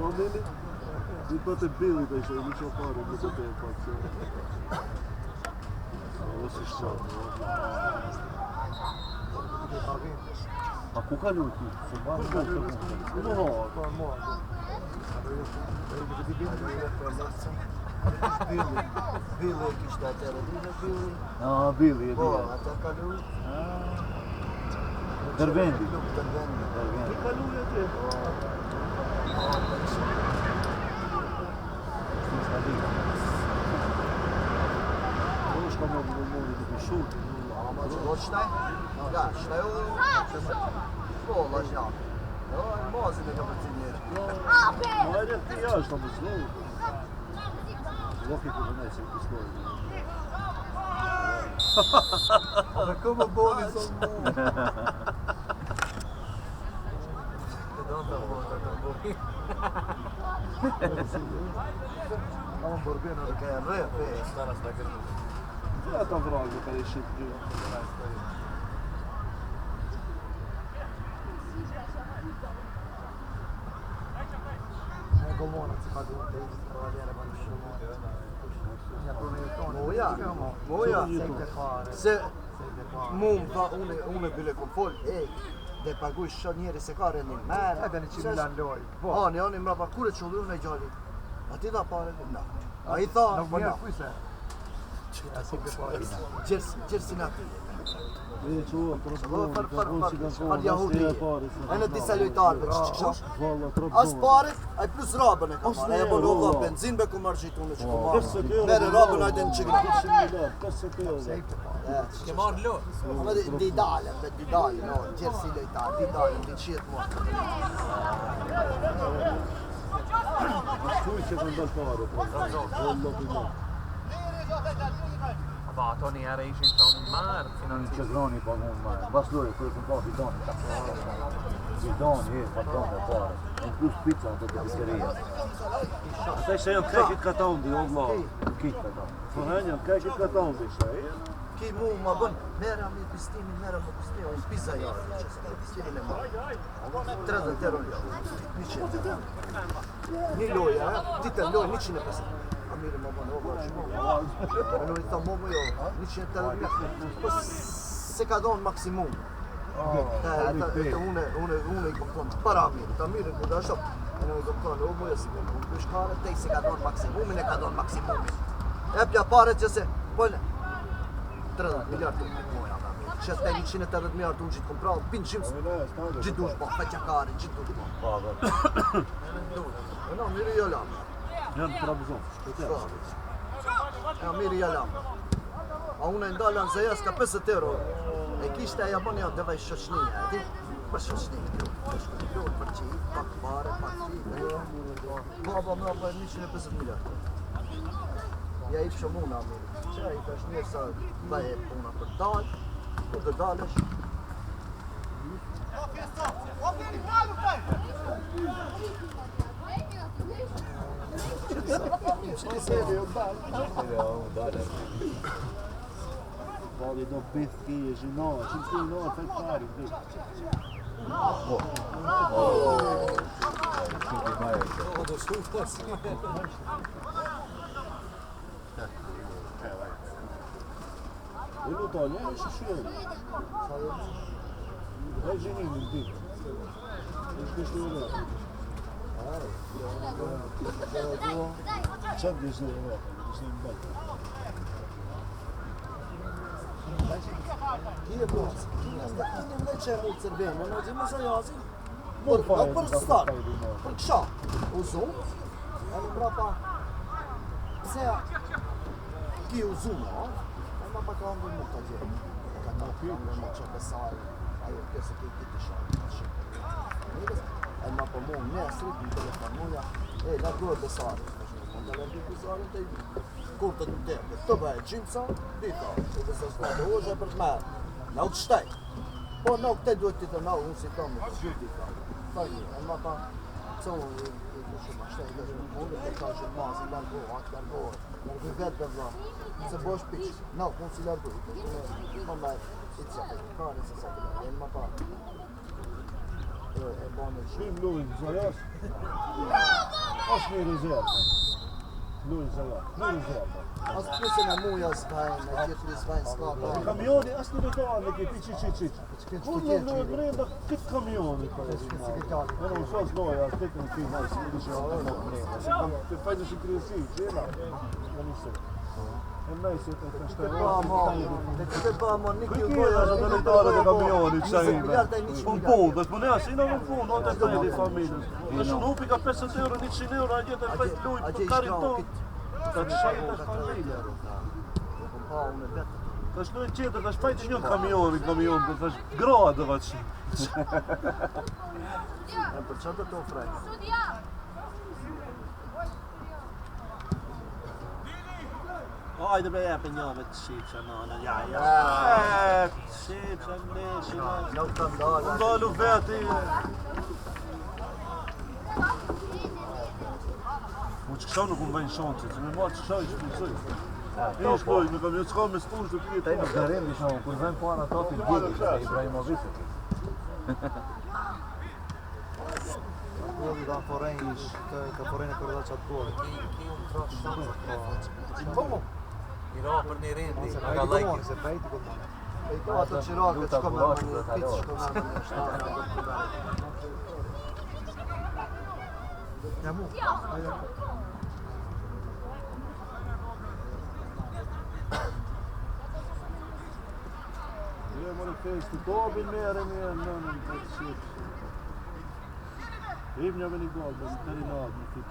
Oamenii de toate Bili de șofer, de toate față. O să știu. Ma ku kalu ti? Se ma nuk ka punë. Billy kishte atëherë, Billy. Ah, Billy, e Po, di. ata kalu. Dërvendi. Dërvendi. Dërvendi. Kaluja ti. Koshka më di të shut. Ama do shtaj? Da, shtaj u. Po, lažja. Jo, mozin e ka përcinjerë. Ma e ti jashtë, më slow. Loki ku vënej se ku slow. Ama como boli son mu. Ama Borbeno che è re, Ja ta vragë ka i shit gjë. Moja, se mu më tha, unë bile kom fol, dhe paguj shot njeri se ka rendin merë. Edhe 100 milan loj. Ani mrapa, kure qullu unë e gjalli? A ti dha pare? Na. A i tha, Nuk më në kujse. Gjersin ati. E çuva, Ajnë disa lojtarëve që qësha. Valla, As paret, aj plus rabën e ka marrë. E bon olla benzin be ku marrë gjitu në që ku marrë. Mere rabën ajde në qëgna. Ke marrë lo. Ama di dalën, no, gjersi lojtarë, di dalën, di qiet mua. Kuj që kanë dalë pare. Ma Tony era ishin tonë marë, Non c'è Groni pagun mai. Basta lui quello che fa bidoni. Bidoni e fatone pare. In più spizza la tua pizzeria. Ata që janë krekit kataundi, o vlla. Kitta da. Thonë janë krekit kataundi, shtaj. Ki mu ma bën, mera mi pistimin, mera më pistimin, unë pizza jarë, që se të pistimin e marë. 30 euro një, 100 euro. Një loja, ditë lojë 150. Amiri ma bën, o vërë shumë. E në i tha mo më jo, 180 po se ka donë maksimum. Unë i kom tonë, para Amiri, të Amiri ku da shop. E në i kom tonë, o më jo si me më, bëshkare, te i se ka donë maksimumin, e ka donë maksimumin. E pja pare që se, bëjnë, 30 miliard të moja, që s'pe 180 miliard unë gjithë kom pra, pinë gjimë, gjithë dush po, feqakari, gjithë dush po. Pa, vërë. E no, mirë jo lamë. Janë Trabzon. Ja, mirë jo lamë. A unë e ndalën se jas ka 50 euro, e kishte e Japonia deva i shoqnija, e ti, për shoqnija, për që i pak pare, pak ti, baba më për 150 miliard. Ja i shumë unë Amiri. Që i tash mirë sa da e puna për dalë, kur të dalësh. Vali do bithki e zhinoa, që të zhinoa fejtari. Unë të alë, e shëshuemi. E zhinimin ti. E shkështuemi. Qëtë dhe zhinimin, zhinimin bëjtë. Kje bërës, kje në që e mu të cërbenë, në gjimë sa jazin. Për start, për kësha, u zonë, e në mrapa, se ki u zonë, e ma pa ka ndër më të gjithë. Ka në pyrë, më që besarë, ajo kësë ke i të shakë. E ma për mu nesrit, në telefon muja, e largohet besarë. Në të largohet besarën të i kur të në tepë, të bëhe gjimësa, dita, që dhe se s'nade ozhe për të merë, në u të shtaj. Po në u këte duhet të të në unë si të më të gjithë dita. Thajni, e ma ta, që unë i shumë a shtaj, dhe shumë unë të ka shumë mazë, i largohet, largohet vetë dhe vla, se bosh piqë, në unë si largohet, më me i të zahë, ka në se sa të dhe, e ma ta, e banë shumë. Shim lujnë Zajas, është një rezervë. Lujnë Zajas, një rezervë. Alltså plus den här Mojas-vägen, Göteborgsvägen skapar. Kamioni, asni do to neki ti či. Kulno vreda kit kamioni. Ja non so zgoja, aspetta un film, si dice se fai da si ġela. E lei si Det är bara man Qui chiede se delle tore di camioni, sai? Un punto, spunea sino un punto, non te fai di famiglia. Ma sono upi che pesa euro, 10 euro, a dieta fai lui, cari to. Dat sai da famiglia. Dat nu chiede, dat fai di camion, dat is grado wat si. Perciò da to frega. Hajde be elpenjamet sípsanana, ja. Sípsanana, Jag kan dala. dalu veti. Moet ik zo nog een beetje zand zitten, maar wat zo is het zo. Eerst nooit, maar je gewoon met spoels op je Tej nog darem gdje ćemo kurven po na topi gdje što Ibrahimović. Gol da Forenis, da Forenis per dal gol. Chi un troço. Como? Irò per ne rendi. Se Aga vai like. se vai con me. E to ci roga, ci come un pizzo come Andiamo. Je moet feesten, door ben meer en meer, non shit. Even ben ik gol, ben ik niet nog niet fit.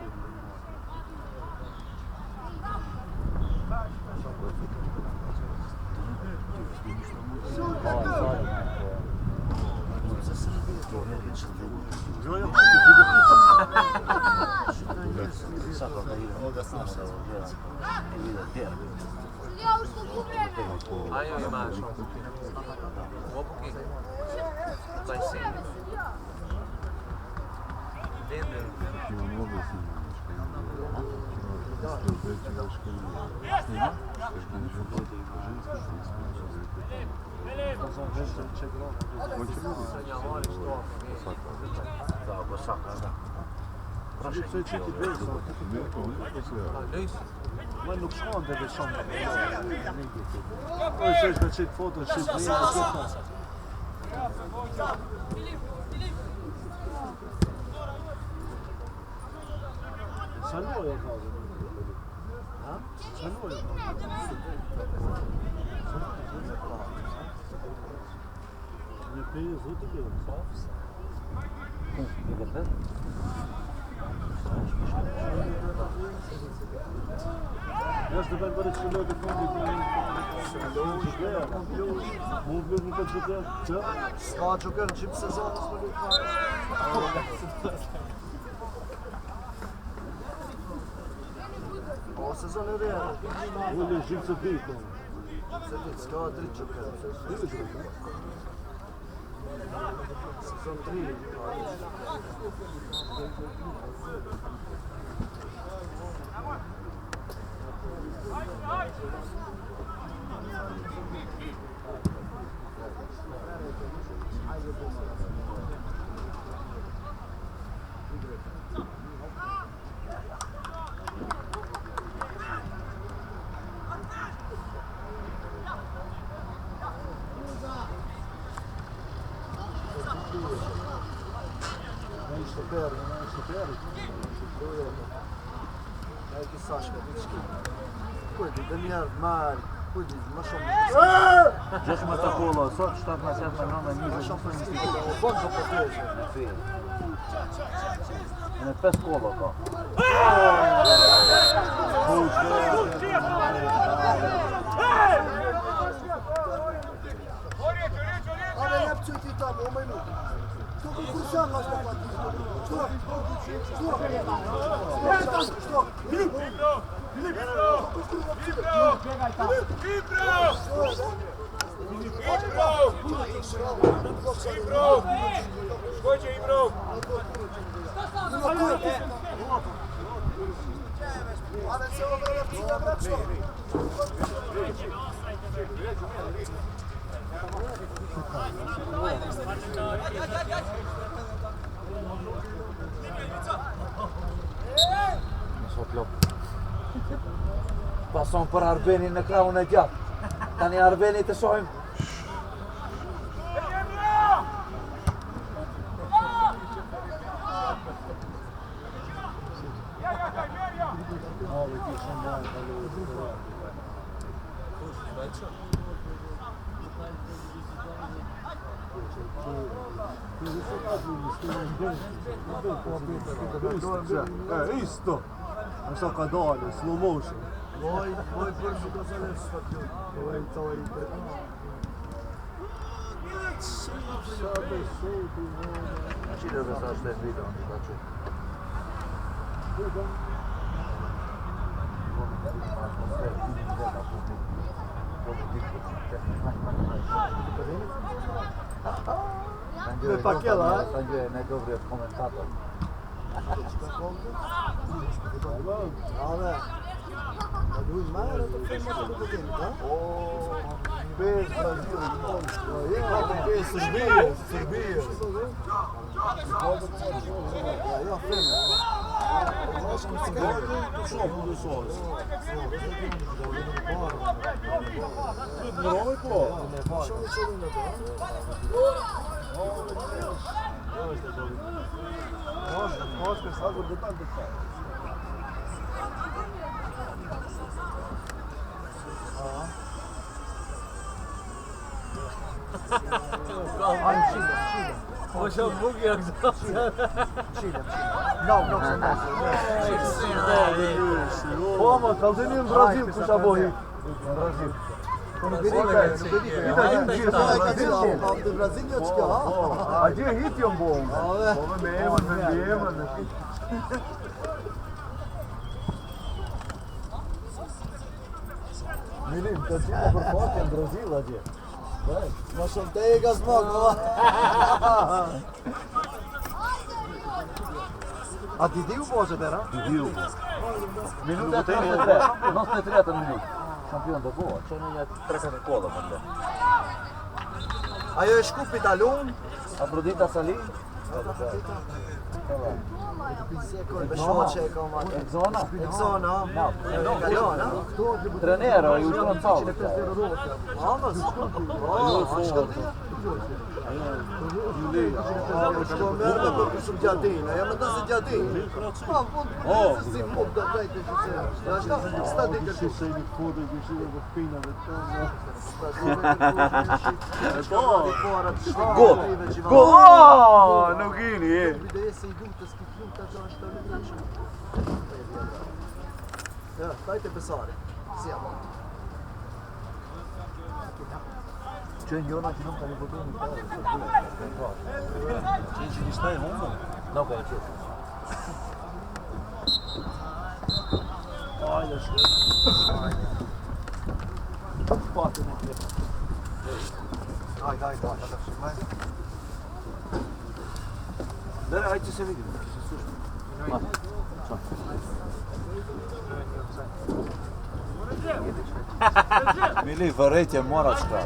Ai, oi, macho. Vou pouquinho. Vai ser. Entendeu? Maar nog schoon dat is soms. Oh, zo is dat shit foto, shit. Salvo je kao. Ha? Salvo je kao. Ne pije zuti bio. Ja ste ben barek se ljudi fondi. Mogu mi kad se Ska jogar čim sezonu smo Ovo sezon je real. Ovdje živce pito. Ska 3 jogar. Sezon 3. Neki Saška, Vički. Kujdi, Daniel, Mari, kujdi, našom... Gdje smo sta kola, sad šta na sedma nome niže. Našom prestižu, bonzo poteže. Ne pes kola kao. Ale ne pcuj ti tamo, u minutu. Kako kursan vas ne plati? Što? Što? Ale se obrane pcuja braćo. Svårt lopp. Pason për Arbenin në krahun e gjatë. Tani Arbeni të shohim. Isto! Așa ca dale, slow motion. Voi forse cosa ne fate? Voi toi. Cine vă să aștept video în face? Pe pachela, Sanjay je najdobriji komentator. Ale. Ma lui male to filmato dopo tempo, eh? Bez Brasil, bez Srbije. Ja filmam. Znaš kako se kaže? Što budu solis? Moramo to. Što mi čuli na to? Može sad do tam do kraja. Hoće od Bugi jak Pomoć, ali da nije Brazil kuća boji. Brazil. A gdje je hitjom bom? Ovo nema. Milim, kad si ima vrhotjen Brazila gdje? Ma što te ga zmogla. A ti di u Bože, Bera? Minuta 33, odnosno 30 minut. Šampion do goa, që në një trekën e kolla më ndë. Ajo e shkupi talun. Afrodita Salin. Exona? Exona. Galona. Trenero, ju shkon callë. Mamës. Shko mërë për këshëm gjatin, a jam në të se gjatin. Pa, si mund të vejtë që se. Ashta, sta di kërë. Se një kodë e këshire për pinave të Gol! Gol! Nuk ini, e. Ideje se i duke të skiflum të që është të lukë. Ja, tajte besari. Si jam. Që njona që nuk ka një votu një parë. Që një shtaj humbë? Nuk e që. Ajde shkë. Patë në klepë. Ajde, Dere, hajtë që se vidim. Mili, vërejtje mora shka.